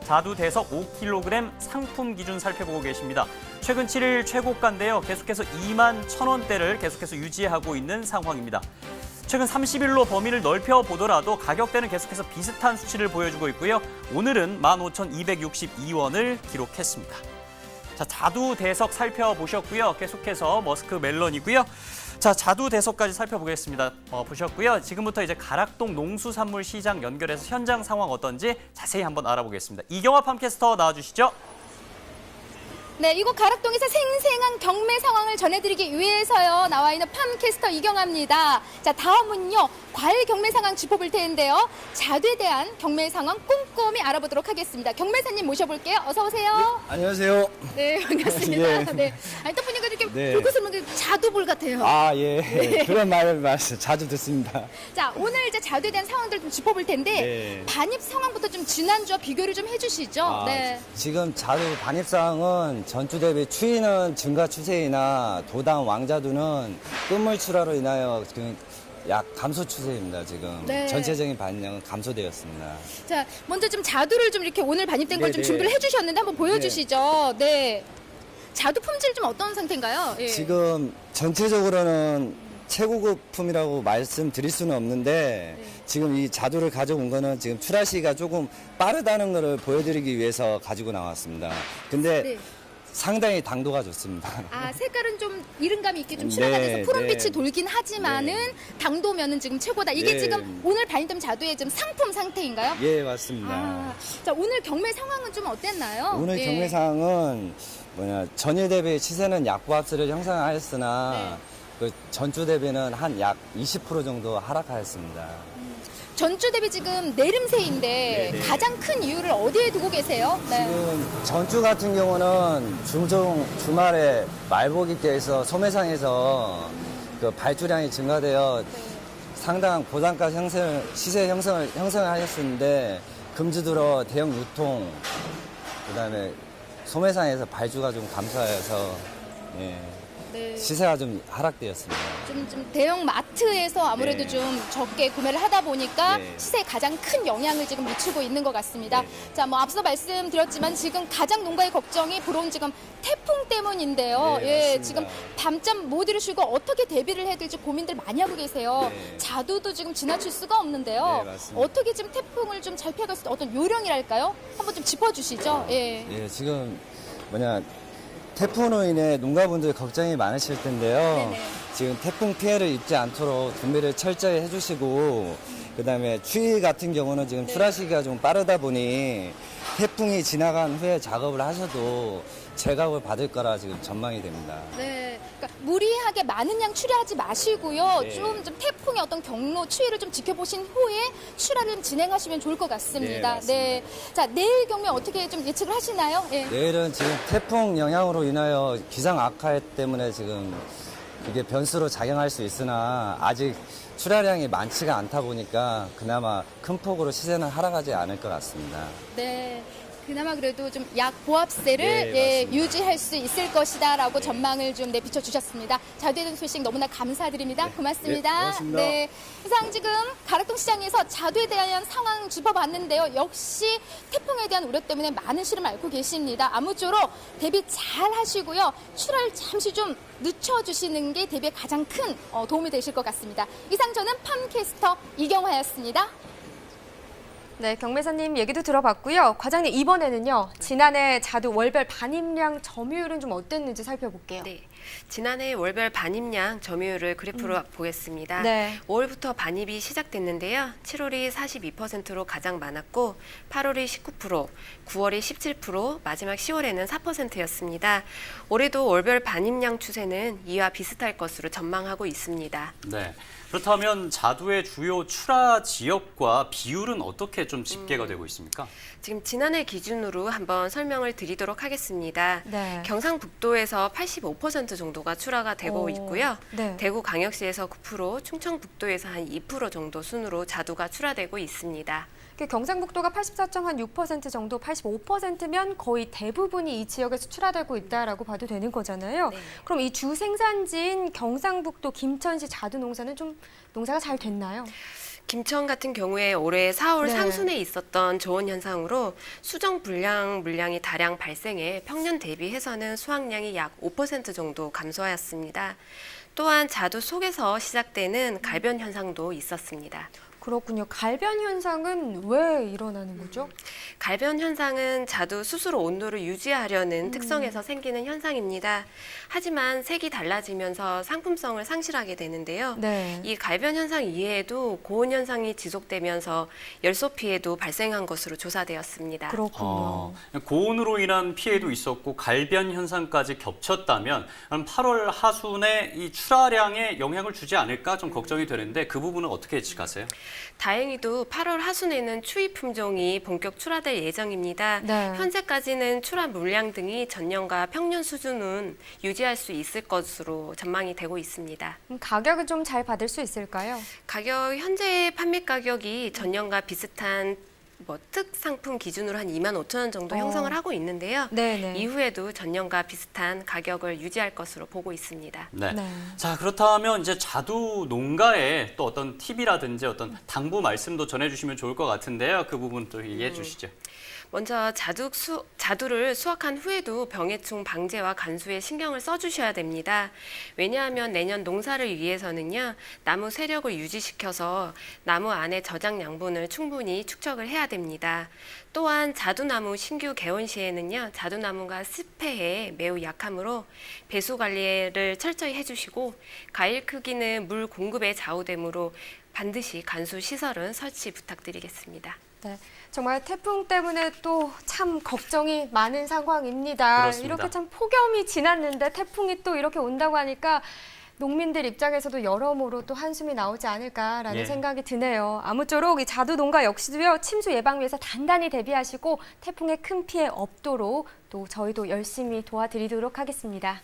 자두 대석 5kg 상품 기준 살펴보고 계십니다. 최근 7일 최고가인데요. 계속해서 21,000원대를 계속해서 유지하고 있는 상황입니다. 최근 30일로 범위를 넓혀보더라도 가격대는 계속해서 비슷한 수치를 보여주고 있고요. 오늘은 15,262원을 기록했습니다. 자두 대석 살펴보셨고요. 계속해서 머스크 멜론이고요. 자두 대석까지 살펴보겠습니다. 보셨고요. 지금부터 이제 가락동 농수산물 시장 연결해서 현장 상황 어떤지 자세히 한번 알아보겠습니다. 이경화 팜캐스터 나와주시죠. 네, 이곳 가락동에서 생생한 경매 상황을 전해드리기 위해서요 나와 있는 팜캐스터 이경아입니다. 자, 다음은요 과일 경매 상황 짚어볼 텐데요. 자두에 대한 경매 상황 꼼꼼히 알아보도록 하겠습니다. 경매사님 모셔볼게요. 어서 오세요. 안녕하세요. 네, 반갑습니다. 예. 네, 아니 또 보니까 이렇게 네. 붉은 자두볼 같아요. 아, 예. 그런 말 자주 듣습니다. 자, 오늘 이제 자두에 대한 상황들 좀 짚어볼 텐데 네. 반입 상황부터 좀 지난주와 비교를 좀 해주시죠. 네. 지금 자두 반입 사항은 전주 대비 추이는 증가 추세이나 도당 왕자두는 끝물 출하로 인하여 지금 약 감소 추세입니다. 지금 네. 전체적인 반영은 감소되었습니다. 자, 먼저 좀 자두를 좀 이렇게 오늘 반입된 걸 좀 네네. 준비를 해주셨는데 한번 보여주시죠. 네. 자두 품질 좀 어떤 상태인가요? 예. 지금 전체적으로는 최고급품이라고 말씀드릴 수는 없는데 지금 이 자두를 가져온 거는 지금 출하 시기가 조금 빠르다는 것을 보여드리기 위해서 가지고 나왔습니다. 근데 네. 상당히 당도가 좋습니다. 아, 색깔은 좀 이른감이 있게 좀 출하가 네, 돼서 푸른빛이 네. 돌긴 하지만은 당도면은 지금 최고다. 이게 네. 지금 오늘 반입된 자두의 지금 상품 상태인가요? 예, 맞습니다. 아, 자, 오늘 경매 상황은 좀 어땠나요? 오늘 예. 경매 사항은 전일 대비 시세는 약보합세를 형성하였으나 네. 그 전주 대비는 한 약 20% 정도 하락하였습니다. 전주 대비 지금 내림세인데 네네. 가장 큰 이유를 어디에 두고 계세요? 네. 지금 전주 같은 경우는 주말에 말복이 껴서 소매상에서 그 발주량이 증가되어 상당한 고단가 시세 형성을 하셨었는데 금주 들어 대형 유통 그다음에 소매상에서 발주가 좀 감소하여서 예, 네. 시세가 좀 하락되었습니다. 좀 대형 마트에서 아무래도 네. 좀 적게 구매를 하다 보니까 네. 시세에 가장 큰 영향을 지금 미치고 있는 것 같습니다. 네. 자, 뭐 앞서 말씀드렸지만 지금 가장 농가의 걱정이 불어온 지금 태풍 때문인데요. 네, 예, 맞습니다. 지금 밤잠 못 이루시고 어떻게 대비를 해야 될지 고민들 많이 하고 계세요. 네. 자두도 지금 지나칠 수가 없는데요. 네, 맞습니다. 어떻게 지금 태풍을 좀 잘 피해갈 수 있는 어떤 요령이랄까요? 한번 좀 짚어주시죠. 예. 예, 지금 태풍으로 인해 농가분들 걱정이 많으실 텐데요. 네네. 지금 태풍 피해를 입지 않도록 준비를 철저히 해주시고, 그 다음에 추위 같은 경우는 지금 출하 시기가 좀 빠르다 보니 태풍이 지나간 후에 작업을 하셔도 제값을 받을 거라 지금 전망이 됩니다. 네, 그러니까 무리하게 많은 양 출하하지 마시고요. 네. 좀 태풍의 어떤 경로, 추이를 좀 지켜보신 후에 출하를 좀 진행하시면 좋을 것 같습니다. 네, 맞습니다. 자, 내일 경매 어떻게 좀 예측을 하시나요? 예. 내일은 지금 태풍 영향으로 인하여 기상 악화 때문에 지금 이게 변수로 작용할 수 있으나 아직 출하량이 많지가 않다 보니까 그나마 큰 폭으로 시세는 하락하지 않을 것 같습니다. 네. 그나마 그래도 좀 약 보합세를 네, 예, 맞습니다. 유지할 수 있을 것이다라고 전망을 좀 내비쳐 주셨습니다. 자두에 소식 너무나 감사드립니다. 고맙습니다. 네, 고맙습니다. 네, 이상 지금 가락동 시장에서 자두에 대한 상황 짚어봤는데요. 역시 태풍에 대한 우려 때문에 많은 시름을 앓고 계십니다. 아무쪼록 대비 잘 하시고요. 출하를 잠시 좀 늦춰주시는 게 대비에 가장 큰 도움이 되실 것 같습니다. 이상 저는 팜캐스터 이경화였습니다. 네, 경매사님 얘기도 들어봤고요. 과장님, 이번에는요. 지난해 자두 월별 반입량 점유율은 좀 어땠는지 살펴볼게요. 네, 지난해 월별 반입량 점유율을 그래프로 보겠습니다. 네. 5월부터 반입이 시작됐는데요. 7월이 42%로 가장 많았고 8월이 19%, 9월이 17%, 마지막 10월에는 4%였습니다. 올해도 월별 반입량 추세는 이와 비슷할 것으로 전망하고 있습니다. 네. 그렇다면 자두의 주요 출하 지역과 비율은 어떻게 좀 집계가 되고 있습니까? 지금 지난해 기준으로 한번 설명을 드리도록 하겠습니다. 네. 경상북도에서 85% 정도가 출하가 되고 오, 있고요. 네. 대구광역시에서 9%, 충청북도에서 한 2% 정도 순으로 자두가 출하되고 있습니다. 경상북도가 84.6% 정도, 85%면 거의 대부분이 이 지역에서 출하되고 있다라고 봐도 되는 거잖아요. 네. 그럼 이 주 생산지인 경상북도 김천시 자두 농사는 좀 농사가 잘 됐나요? 김천 같은 경우에 올해 4월 네. 상순에 있었던 좋은 현상으로 수정 불량 물량이 다량 발생해 평년 대비해서는 수확량이 약 5% 정도 감소하였습니다. 또한 자두 속에서 시작되는 갈변 현상도 있었습니다. 그렇군요. 갈변 현상은 왜 일어나는 거죠? 갈변 현상은 자두 스스로 온도를 유지하려는 특성에서 생기는 현상입니다. 하지만 색이 달라지면서 상품성을 상실하게 되는데요. 네. 이 갈변 현상 이외에도 고온 현상이 지속되면서 열소 피해도 발생한 것으로 조사되었습니다. 그렇군요. 고온으로 인한 피해도 있었고 갈변 현상까지 겹쳤다면 8월 하순에 이 출하량에 영향을 주지 않을까 좀 걱정이 되는데 그 부분은 어떻게 예측하세요? 다행히도 8월 하순에는 추위 품종이 본격 출하될 예정입니다. 네. 현재까지는 출하 물량 등이 전년과 평년 수준은 유지할 수 있을 것으로 전망이 되고 있습니다. 가격은 좀 잘 받을 수 있을까요? 가격 현재 판매 가격이 전년과 비슷한 특 상품 기준으로 한 25,000원 정도 형성을 하고 있는데요. 네네. 이후에도 전년과 비슷한 가격을 유지할 것으로 보고 있습니다. 네. 네. 자, 그렇다면 이제 자두 농가의 또 어떤 팁이라든지 어떤 당부 말씀도 전해주시면 좋을 것 같은데요. 그 부분 또 얘기해 주시죠. 먼저 자두를 수확한 후에도 병해충 방제와 간수에 신경을 써주셔야 됩니다. 왜냐하면 내년 농사를 위해서는요, 나무 세력을 유지시켜서 나무 안에 저장 양분을 충분히 축적을 해야 됩니다. 또한 자두나무 신규 개원 시에는요, 자두나무가 습해에 매우 약하므로 배수 관리를 철저히 해주시고 과일 크기는 물 공급에 좌우되므로 반드시 간수 시설은 설치 부탁드리겠습니다. 네, 정말 태풍 때문에 또 참 걱정이 많은 상황입니다. 그렇습니다. 이렇게 참 폭염이 지났는데 태풍이 또 이렇게 온다고 하니까 농민들 입장에서도 여러모로 또 한숨이 나오지 않을까라는 예. 생각이 드네요. 아무쪼록 이 자두 농가 역시도요, 침수 예방 위해서 단단히 대비하시고 태풍에 큰 피해 없도록 또 저희도 열심히 도와드리도록 하겠습니다.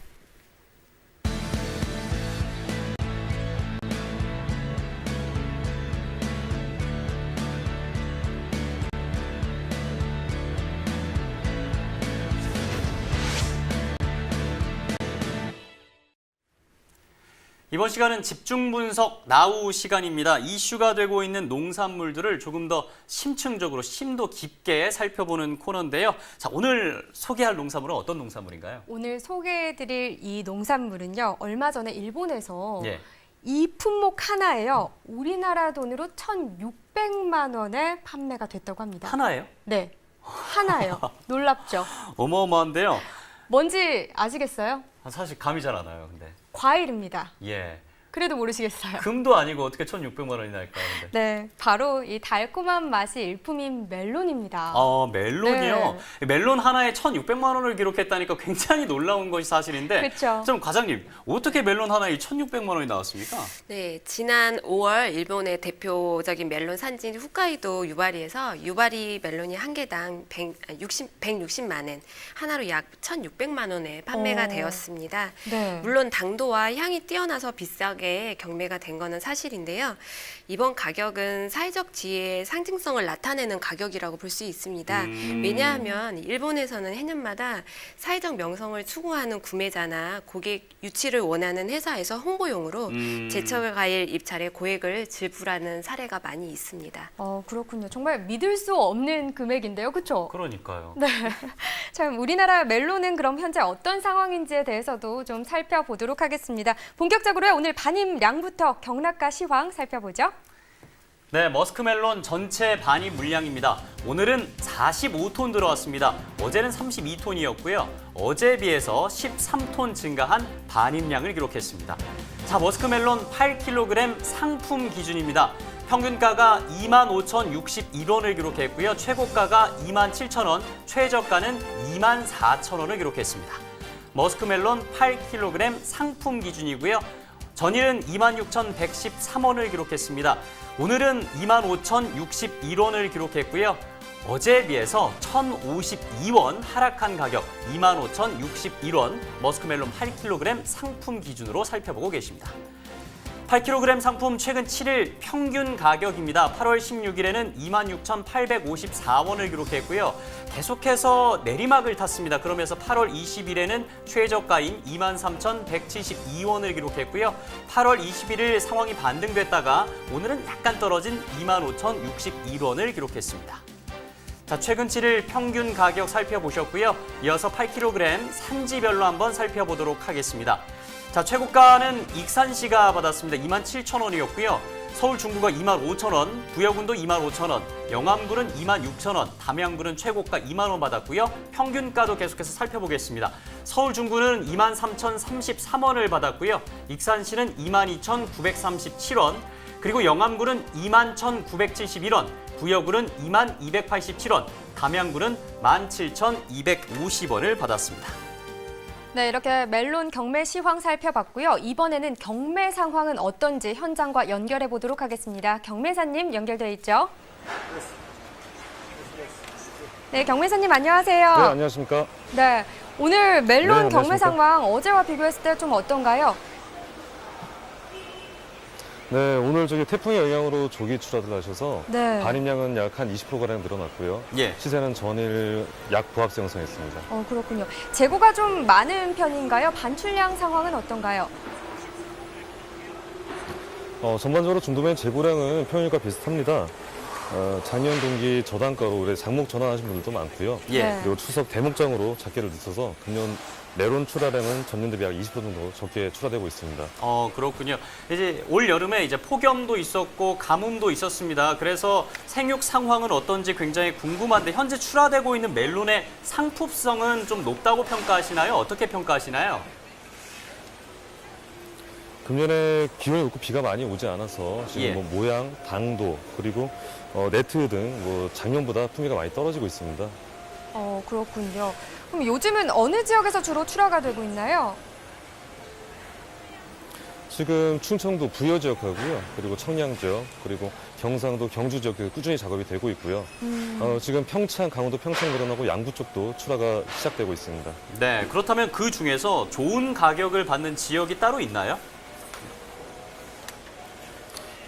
이번 시간은 집중 분석 나우 시간입니다. 이슈가 되고 있는 농산물들을 조금 더 심층적으로 심도 깊게 살펴보는 코너인데요. 자, 오늘 소개할 농산물은 어떤 농산물인가요? 오늘 소개해드릴 이 농산물은요, 얼마 전에 일본에서 예. 이 품목 하나에요, 우리나라 돈으로 1,600만 원에 판매가 됐다고 합니다. 하나예요? 네, 하나예요. 놀랍죠? 어마어마한데요. 뭔지 아시겠어요? 사실 감이 잘 안 와요, 근데. 과일입니다. 예. 그래도 모르시겠어요? 금도 아니고 어떻게 1,600만 원이 날까요, 근데? 네, 바로 이 달콤한 맛이 일품인 멜론입니다. 멜론이요? 네. 멜론 하나에 1,600만 원을 기록했다니까 굉장히 놀라운 것이 사실인데. 그쵸. 좀 과장님, 어떻게 멜론 하나에 1,600만 원이 나왔습니까? 네, 지난 5월 일본의 대표적인 멜론 산지인 홋카이도 유바리에서 유바리 멜론이 한 개당 160만 엔, 하나로 약 1,600만 원에 판매가 되었습니다. 네. 물론 당도와 향이 뛰어나서 비싸게 경매가 된 거는 사실인데요. 이번 가격은 사회적 지위의 상징성을 나타내는 가격이라고 볼 수 있습니다. 왜냐하면 일본에서는 해년마다 사회적 명성을 추구하는 구매자나 고객 유치를 원하는 회사에서 홍보용으로 제철 과일 입찰에 고액을 지불하는 사례가 많이 있습니다. 그렇군요. 정말 믿을 수 없는 금액인데요. 그렇죠? 그러니까요. 네. 참 우리나라 멜론은 그럼 현재 어떤 상황인지에 대해서도 좀 살펴보도록 하겠습니다. 본격적으로 오늘 반입량부터 경락과 시황 살펴보죠. 네, 머스크멜론 전체 반입 물량입니다. 오늘은 45톤 들어왔습니다. 어제는 32톤이었고요. 어제에 비해서 13톤 증가한 반입량을 기록했습니다. 자, 머스크멜론 8kg 상품 기준입니다. 평균가가 25,061원을 기록했고요. 최고가가 27,000원, 최저가는 24,000원을 기록했습니다. 머스크멜론 8kg 상품 기준이고요. 전일은 26,113원을 기록했습니다. 오늘은 25,061원을 기록했고요. 어제에 비해서 1,052원 하락한 가격 25,061원 머스크멜론 8kg 상품 기준으로 살펴보고 계십니다. 8kg 상품 최근 7일 평균 가격입니다. 8월 16일에는 26,854원을 기록했고요. 계속해서 내리막을 탔습니다. 그러면서 8월 20일에는 최저가인 23,172원을 기록했고요. 8월 21일 상황이 반등됐다가 오늘은 약간 떨어진 25,061원을 기록했습니다. 자, 최근 7일 평균 가격 살펴보셨고요. 이어서 8kg 산지별로 한번 살펴보도록 하겠습니다. 자, 최고가는 익산시가 받았습니다. 27,000원이었고요. 서울 중구가 25,000원, 부여군도 25,000원, 영암군은 26,000원, 담양군은 최고가 2만 원 받았고요. 평균가도 계속해서 살펴보겠습니다. 서울 중구는 23,033원을 받았고요. 익산시는 22,937원, 그리고 영암군은 21,971원, 부여군은 22,287원, 담양군은 17,250원을 받았습니다. 네, 이렇게 멜론 경매 시황 살펴봤고요. 이번에는 경매 상황은 어떤지 현장과 연결해 보도록 하겠습니다. 경매사님 연결돼 있죠? 네, 경매사님 안녕하세요. 네, 안녕하십니까. 네, 오늘 멜론 네, 경매 안녕하십니까. 상황 어제와 비교했을 때 좀 어떤가요? 네, 오늘 저기 태풍의 영향으로 조기 출하를 하셔서 네. 반입량은 약 한 20%가량 늘어났고요. 예. 시세는 전일 약 보합세 형성했습니다. 그렇군요. 재고가 좀 많은 편인가요? 반출량 상황은 어떤가요? 전반적으로 중도면 재고량은 평일과 비슷합니다. 작년 동기 저단가로 올해 장목 전환하신 분들도 많고요. 예. 네. 그리고 추석 대목장으로 작게를 늦춰서 금년 멜론 출하량은 전년 대비 약 20% 정도 적게 출하되고 있습니다. 그렇군요. 이제 올 여름에 이제 폭염도 있었고 가뭄도 있었습니다. 그래서 생육 상황은 어떤지 굉장히 궁금한데 현재 출하되고 있는 멜론의 상품성은 좀 높다고 평가하시나요? 어떻게 평가하시나요? 금년에 기온이 높고 비가 많이 오지 않아서 지금 예. 뭐 모양, 당도 그리고 네트 등 뭐 작년보다 품위가 많이 떨어지고 있습니다. 그렇군요. 그럼 요즘은 어느 지역에서 주로 출하가 되고 있나요? 지금 충청도 부여 지역하고요. 그리고 청량 지역, 그리고 경상도 경주 지역에 꾸준히 작업이 되고 있고요. 지금 평창, 강원도 평창 내려나고 양구 쪽도 출하가 시작되고 있습니다. 네, 그렇다면 그 중에서 좋은 가격을 받는 지역이 따로 있나요?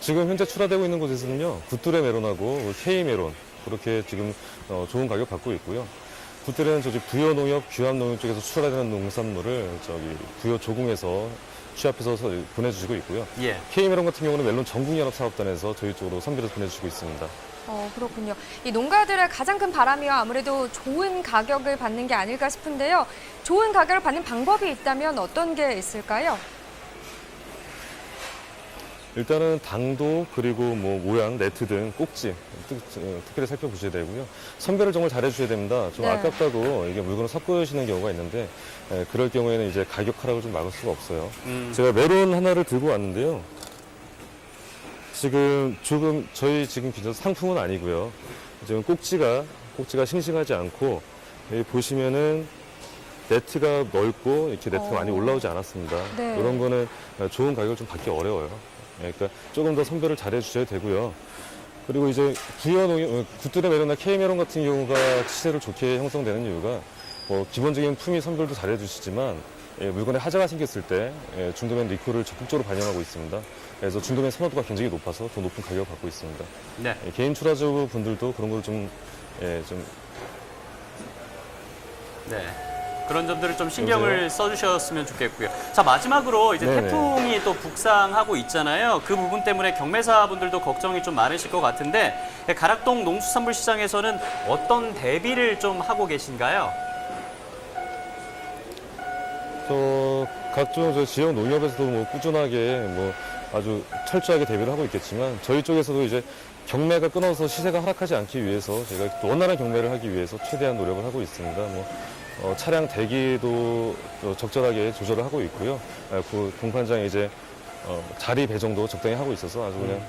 지금 현재 출하되고 있는 곳에서는요, 굿뚜레 메론하고 K 메론 그렇게 지금 좋은 가격 받고 있고요. 굿뚜레는 저기 부여 농협, 규암 농협 쪽에서 출하되는 농산물을 저기 부여 조궁에서 취합해서 보내주시고 있고요. 예. K 메론 같은 경우는 멜론 전국연합사업단에서 저희 쪽으로 선별해서 보내주시고 있습니다. 그렇군요. 이 농가들의 가장 큰 바람이야 아무래도 좋은 가격을 받는 게 아닐까 싶은데요. 좋은 가격을 받는 방법이 있다면 어떤 게 있을까요? 일단은 당도 그리고 뭐 모양, 네트 등 꼭지 특별히 살펴보셔야 되고요. 선별을 정말 잘해주셔야 됩니다. 좀 네. 아깝다고 이게 물건을 섞으시는 경우가 있는데 그럴 경우에는 이제 가격 하락을 좀 막을 수가 없어요. 제가 메론 하나를 들고 왔는데요. 지금 조금 저희 지금 기존 상품은 아니고요. 지금 꼭지가 싱싱하지 않고 여기 보시면은 네트가 넓고 이렇게 네트가 많이 올라오지 않았습니다. 네. 이런 거는 좋은 가격을 좀 받기 어려워요. 그러니까 조금 더 선별을 잘해 주셔야 되고요. 그리고 이제 굿뚜레 메론이나 K 메론 같은 경우가 시세를 좋게 형성되는 이유가 기본적인 품위 선별도 잘해 주시지만 물건에 하자가 생겼을 때 중도면 리콜을 적극적으로 반영하고 있습니다. 그래서 중도면 선호도가 굉장히 높아서 더 높은 가격을 받고 있습니다. 네. 개인 출하주 분들도 그런 걸 좀 네. 그런 점들을 좀 신경을 써주셨으면 좋겠고요. 자, 마지막으로 이제 네네. 태풍이 또 북상하고 있잖아요. 그 부분 때문에 경매사분들도 걱정이 좀 많으실 것 같은데 가락동 농수산물 시장에서는 어떤 대비를 좀 하고 계신가요? 각종 지역 농협에서도 뭐 꾸준하게 아주 철저하게 대비를 하고 있겠지만 저희 쪽에서도 이제 경매가 끊어서 시세가 하락하지 않기 위해서 제가 또 원활한 경매를 하기 위해서 최대한 노력을 하고 있습니다. 차량 대기도 적절하게 조절을 하고 있고요. 그 공판장에 이제 자리 배정도 적당히 하고 있어서 아주 그냥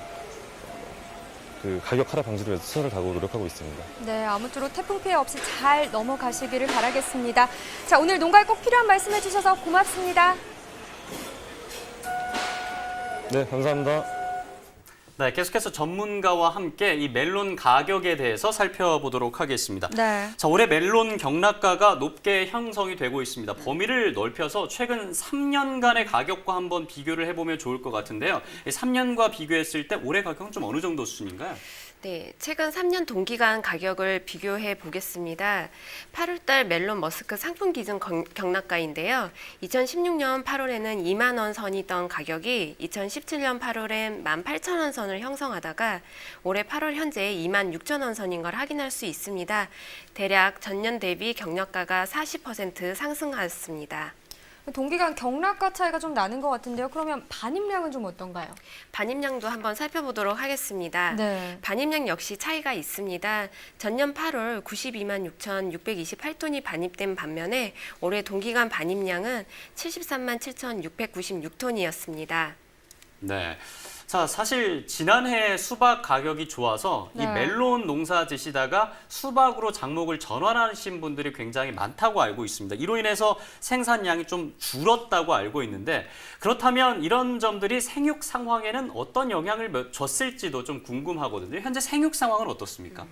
그 가격 하락 방지를 위해서 최선을 다하고 노력하고 있습니다. 네, 아무쪼록 태풍 피해 없이 잘 넘어가시기를 바라겠습니다. 자, 오늘 농가에 꼭 필요한 말씀해 주셔서 고맙습니다. 네, 감사합니다. 네, 계속해서 전문가와 함께 이 멜론 가격에 대해서 살펴보도록 하겠습니다. 네. 자, 올해 멜론 경락가가 높게 형성이 되고 있습니다. 범위를 넓혀서 최근 3년간의 가격과 한번 비교를 해보면 좋을 것 같은데요. 3년과 비교했을 때 올해 가격은 좀 어느 정도 수준인가요? 네, 최근 3년 동기간 가격을 비교해 보겠습니다. 8월달 멜론 머스크 상품 기준 경락가인데요. 2016년 8월에는 2만 원 선이던 가격이 2017년 8월엔 18,000원 선을 형성하다가 올해 8월 현재 26,000원 선인 걸 확인할 수 있습니다. 대략 전년 대비 경락가가 40% 상승하였습니다. 동기간 경락가 차이가 좀 나는 것 같은데요. 그러면 반입량은 좀 어떤가요? 반입량도 한번 살펴보도록 하겠습니다. 네. 반입량 역시 차이가 있습니다. 전년 8월 92만 6,628톤이 반입된 반면에 올해 동기간 반입량은 73만 7,696톤이었습니다. 네. 자, 사실 지난해 수박 가격이 좋아서 이 네. 멜론 농사 지시다가 수박으로 작목을 전환하신 분들이 굉장히 많다고 알고 있습니다. 이로 인해서 생산량이 좀 줄었다고 알고 있는데 그렇다면 이런 점들이 생육 상황에는 어떤 영향을 줬을지도 좀 궁금하거든요. 현재 생육 상황은 어떻습니까?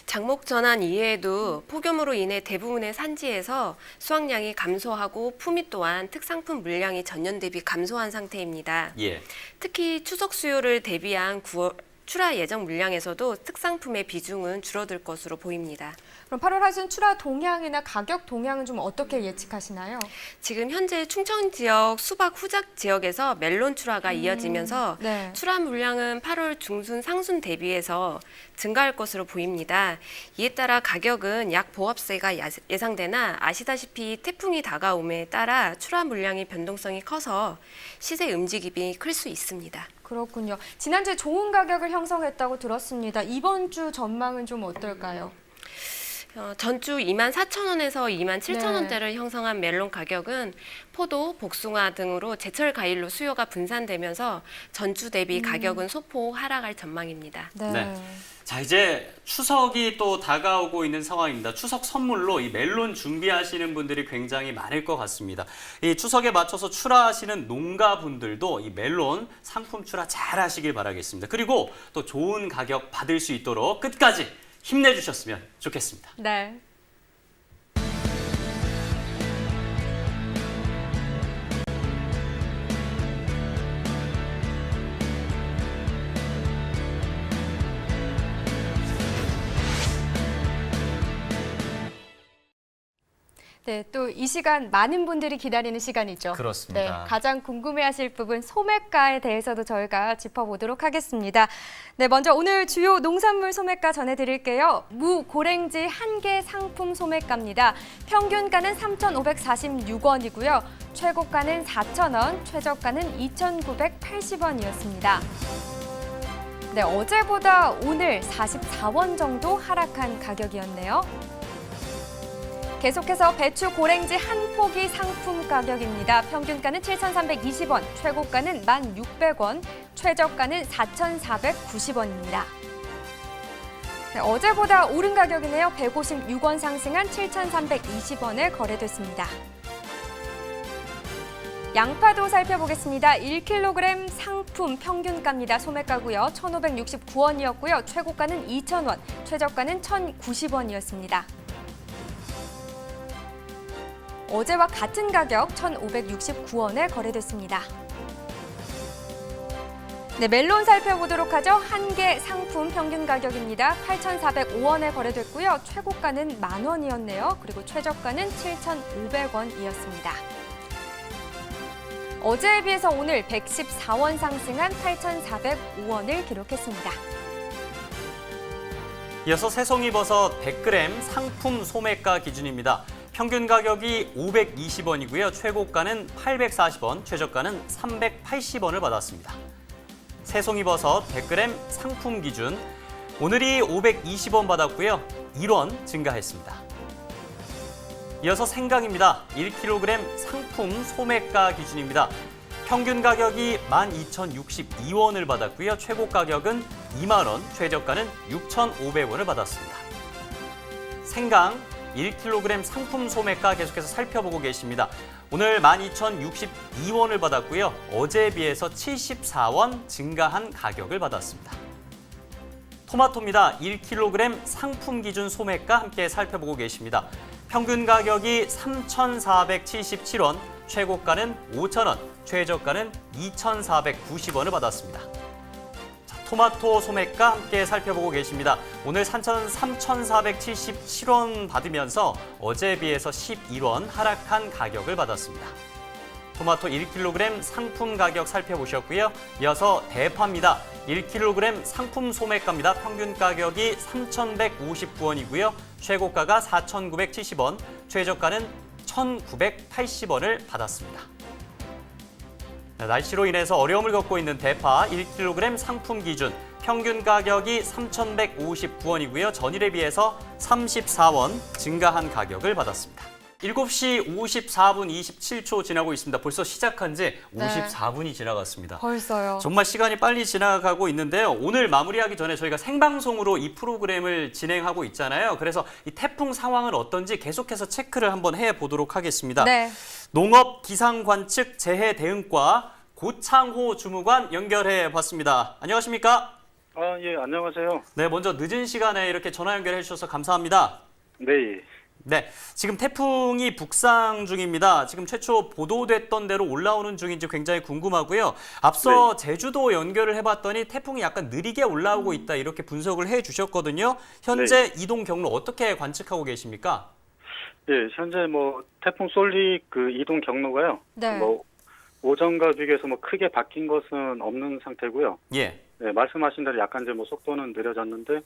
작목 전환 이외에도 폭염으로 인해 대부분의 산지에서 수확량이 감소하고 품위 또한 특상품 물량이 전년 대비 감소한 상태입니다. 예. 특히 추석 수요를 대비한 9월 출하 예정 물량에서도 특상품의 비중은 줄어들 것으로 보입니다. 그럼 8월 하순 출하 동향이나 가격 동향은 좀 어떻게 예측하시나요? 지금 현재 충청 지역 수박 후작 지역에서 멜론 출하가 이어지면서 네. 출하 물량은 8월 중순 상순 대비해서 증가할 것으로 보입니다. 이에 따라 가격은 약 보합세가 예상되나 아시다시피 태풍이 다가옴에 따라 출하 물량의 변동성이 커서 시세 움직임이 클 수 있습니다. 그렇군요. 지난주에 좋은 가격을 형성했다고 들었습니다. 이번 주 전망은 좀 어떨까요? 전주 24,000원에서 27,000원대를 네. 형성한 멜론 가격은 포도, 복숭아 등으로 제철 과일로 수요가 분산되면서 전주 대비 가격은 소폭 하락할 전망입니다. 네. 자, 이제 추석이 또 다가오고 있는 상황입니다. 추석 선물로 이 멜론 준비하시는 분들이 굉장히 많을 것 같습니다. 이 추석에 맞춰서 출하하시는 농가분들도 이 멜론 상품 출하 잘 하시길 바라겠습니다. 그리고 또 좋은 가격 받을 수 있도록 끝까지 힘내주셨으면 좋겠습니다. 네. 네, 또 이 시간 많은 분들이 기다리는 시간이죠. 그렇습니다. 네, 가장 궁금해하실 부분 소매가에 대해서도 저희가 짚어보도록 하겠습니다. 네, 먼저 오늘 주요 농산물 소매가 전해드릴게요. 무, 고랭지 한 개 상품 소매가입니다. 평균가는 3,546원이고요. 최고가는 4,000원, 최저가는 2,980원이었습니다. 네, 어제보다 오늘 44원 정도 하락한 가격이었네요. 계속해서 배추 고랭지 한 포기 상품 가격입니다. 평균가는 7,320원, 최고가는 1,600원, 최저가는 4,490원입니다. 네, 어제보다 오른 가격이네요. 156원 상승한 7,320원에 거래됐습니다. 양파도 살펴보겠습니다. 1kg 상품 평균가입니다. 소매가고요. 1,569원이었고요. 최고가는 2,000원, 최저가는 1,090원이었습니다. 어제와 같은 가격 1,569원에 거래됐습니다. 네, 멜론 살펴보도록 하죠. 한 개 상품 평균 가격입니다. 8,405원에 거래됐고요. 최고가는 10,000원이었네요. 그리고 최저가는 7,500원이었습니다. 어제에 비해서 오늘 114원 상승한 8,405원을 기록했습니다. 이어서 새송이버섯 100g 상품 소매가 기준입니다. 평균 가격이 520원이고요. 최고가는 840원, 최저가는 380원을 받았습니다. 새송이버섯 100g 상품 기준 오늘이 520원 받았고요. 1원 증가했습니다. 이어서 생강입니다. 1kg 상품 소매가 기준입니다. 평균 가격이 12,062원을 받았고요. 최고 가격은 2만 원, 최저가는 6,500원을 받았습니다. 생강 1kg 상품 소매가 계속해서 살펴보고 계십니다. 오늘 12,062원을 받았고요. 어제에 비해서 74원 증가한 가격을 받았습니다. 토마토입니다. 1kg 상품 기준 소매가 함께 살펴보고 계십니다. 평균 가격이 3,477원, 최고가는 5,000원, 최저가는 2,490원을 받았습니다. 자, 토마토 소매가 함께 살펴보고 계십니다. 오늘 3,477원 받으면서 어제에 비해서 11원 하락한 가격을 받았습니다. 토마토 1kg 상품 가격 살펴보셨고요. 이어서 대파입니다. 1kg 상품 소매가입니다. 평균 가격이 3,159원이고요. 최고가가 4,970원, 최저가는 1,980원을 받았습니다. 날씨로 인해서 어려움을 겪고 있는 대파 1kg 상품 기준 평균 가격이 3,159원이고요. 전일에 비해서 34원 증가한 가격을 받았습니다. 7시 54분 27초 지나고 있습니다. 벌써 시작한 지 54분이 지나갔습니다. 벌써요. 정말 시간이 빨리 지나가고 있는데요. 오늘 마무리하기 전에 저희가 생방송으로 이 프로그램을 진행하고 있잖아요. 그래서 이 태풍 상황은 어떤지 계속해서 체크를 한번 해보도록 하겠습니다. 네. 농업기상관측 재해대응과 고창호 주무관 연결해 봤습니다. 안녕하십니까? 예, 안녕하세요. 네, 먼저 늦은 시간에 이렇게 전화 연결해 주셔서 감사합니다. 네. 네, 지금 태풍이 북상 중입니다. 지금 최초 보도됐던 대로 올라오는 중인지 굉장히 궁금하고요. 앞서 제주도 연결을 해봤더니 태풍이 약간 느리게 올라오고 있다 이렇게 분석을 해주셨거든요. 현재 이동 경로 어떻게 관측하고 계십니까? 예, 현재 태풍 솔리 그 이동 경로가요. 네. 오전과 비교해서 크게 바뀐 것은 없는 상태고요. 예. 네, 말씀하신 대로 약간 이제 속도는 느려졌는데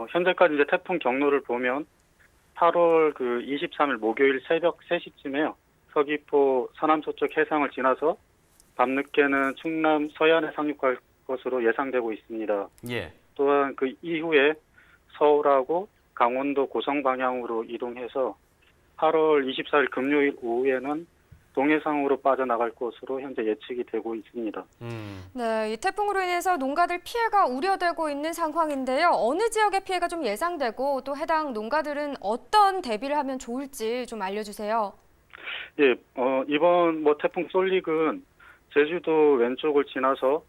현재까지 이제 태풍 경로를 보면 8월 그 23일 목요일 새벽 3시쯤에요. 서귀포 서남서쪽 해상을 지나서 밤늦게는 충남 서해안에 상륙할 것으로 예상되고 있습니다. 예. 또한 그 이후에 서울하고 강원도 고성 방향으로 이동해서 8월 24일 금요일 오후에는 동해상으로 빠져나갈 것으로 현재 예측이 되고 있습니다. 네, 이 태풍으로 인해서 농가들 피해가 우려되고 있는 상황인데요. 어느 지역의 피해가 좀 예상되고 또 해당 농가들은 어떤 대비를 하면 좋을지 좀 알려주세요. 예, 이번 태풍 솔릭은 제주도 왼쪽을 지나서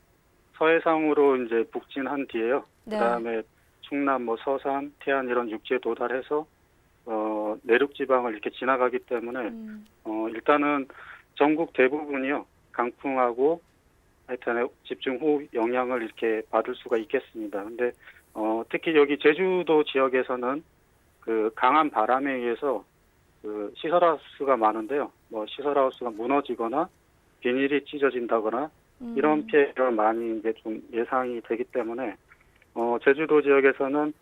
서해상으로 이제 북진한 뒤에요. 네. 그다음에 충남 서산, 태안 이런 육지에 도달해서 내륙 지방을 이렇게 지나가기 때문에 일단은 전국 대부분이요 강풍하고 하여튼 집중호우 영향을 이렇게 받을 수가 있겠습니다. 근데 특히 여기 제주도 지역에서는 그 강한 바람에 의해서 그 시설하우스가 많은데요. 시설하우스가 무너지거나 비닐이 찢어진다거나 이런 피해가 많이 이제 좀 예상이 되기 때문에 제주도 지역에서는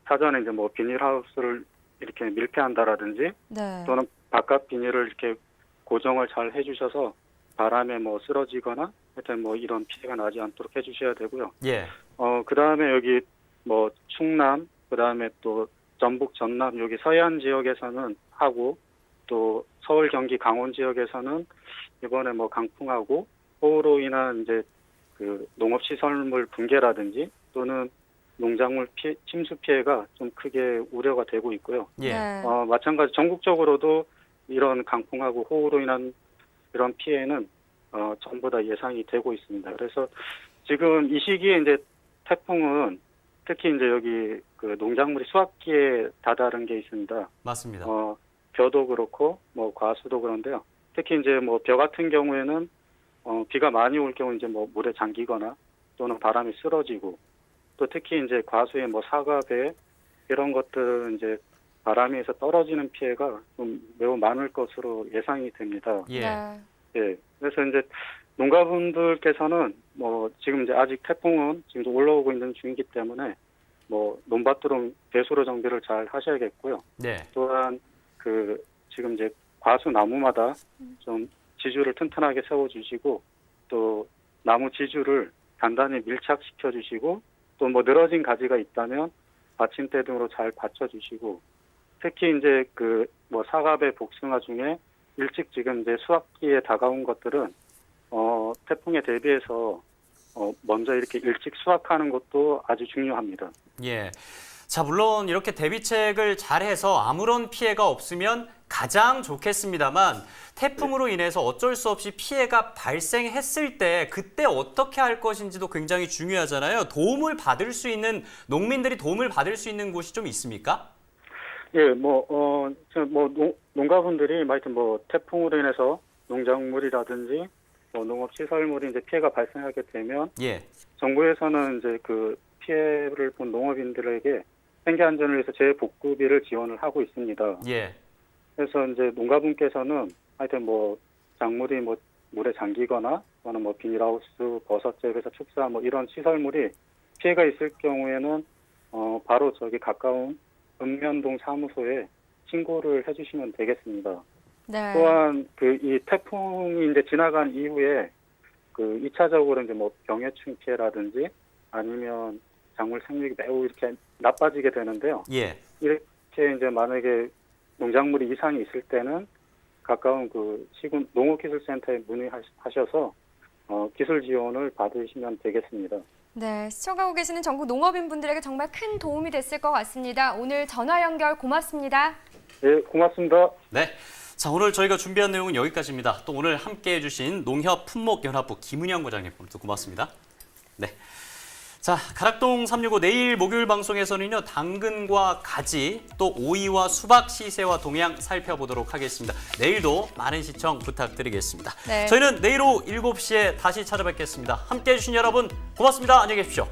사전에 이제 비닐하우스를 이렇게 밀폐한다라든지 네. 또는 바깥 비닐을 이렇게 고정을 잘 해주셔서 바람에 쓰러지거나 하여튼 이런 피해가 나지 않도록 해주셔야 되고요. 예. 그다음에 여기 충남 그다음에 또 전북 전남 여기 서해안 지역에서는 하고 또 서울 경기 강원 지역에서는 이번에 강풍하고 호우로 인한 이제 그 농업 시설물 붕괴라든지 또는 농작물 침수 피해가 좀 크게 우려가 되고 있고요. 예. 네. 마찬가지 전국적으로도 이런 강풍하고 호우로 인한 이런 피해는 전부 다 예상이 되고 있습니다. 그래서 지금 이 시기에 이제 태풍은 특히 이제 여기 그 농작물이 수확기에 다다른 게 있습니다. 맞습니다. 벼도 그렇고 과수도 그런데요. 특히 이제 벼 같은 경우에는 비가 많이 올 경우 이제 물에 잠기거나 또는 바람이 쓰러지고 또 특히 이제 과수의 사과, 배 이런 것들은 이제 바람에 의해서 떨어지는 피해가 좀 매우 많을 것으로 예상이 됩니다. 예. 네. 예. 그래서 이제 농가분들께서는 지금 이제 아직 태풍은 지금 올라오고 있는 중이기 때문에 논밭두렁 배수로 정비를 잘 하셔야겠고요. 네. 또한 그 지금 이제 과수 나무마다 좀 지주를 튼튼하게 세워주시고 또 나무 지주를 단단히 밀착시켜 주시고 또 늘어진 가지가 있다면 받침대 등으로 잘 받쳐주시고 특히 이제 그 사과배 복숭아 중에 일찍 지금 이제 수확기에 다가온 것들은 태풍에 대비해서 먼저 이렇게 일찍 수확하는 것도 아주 중요합니다. 예. 자, 물론 이렇게 대비책을 잘해서 아무런 피해가 없으면 가장 좋겠습니다만 태풍으로 인해서 어쩔 수 없이 피해가 발생했을 때 그때 어떻게 할 것인지도 굉장히 중요하잖아요. 도움을 받을 수 있는 농민들이 도움을 받을 수 있는 곳이 좀 있습니까? 예, 농가분들이 하여튼 태풍으로 인해서 농작물이라든지 농업 시설물이 이제 피해가 발생하게 되면 예. 정부에서는 이제 그 피해를 본 농업인들에게 생계 안전을 위해서 재복구비를 지원을 하고 있습니다. 예. 그래서 이제 농가분께서는 하여튼 작물이 물에 잠기거나 또는 비닐하우스, 버섯재 회사 축사 이런 시설물이 피해가 있을 경우에는 바로 저기 가까운 읍면동 사무소에 신고를 해주시면 되겠습니다. 네. 또한 이 태풍이 이제 지나간 이후에 2차적으로 이제 뭐 병해충 피해라든지 아니면 작물 생육이 매우 이렇게 나빠지게 되는데요. 예. 이렇게 이제 만약에 농작물이 이상이 있을 때는 가까운 시군 농업기술센터에 문의하셔서 기술 지원을 받으시면 되겠습니다. 네, 시청하고 계시는 전국 농업인분들에게 정말 큰 도움이 됐을 것 같습니다. 오늘 전화 연결 고맙습니다. 네, 고맙습니다. 네. 자, 오늘 저희가 준비한 내용은 여기까지입니다. 또 오늘 함께해 주신 농협품목연합부 김은영 부장님 오늘도 고맙습니다. 네. 자, 가락동 365 내일 목요일 방송에서는요, 당근과 가지, 또 오이와 수박 시세와 동향 살펴보도록 하겠습니다. 내일도 많은 시청 부탁드리겠습니다. 네. 저희는 내일 오후 7시에 다시 찾아뵙겠습니다. 함께해 주신 여러분 고맙습니다. 안녕히 계십시오.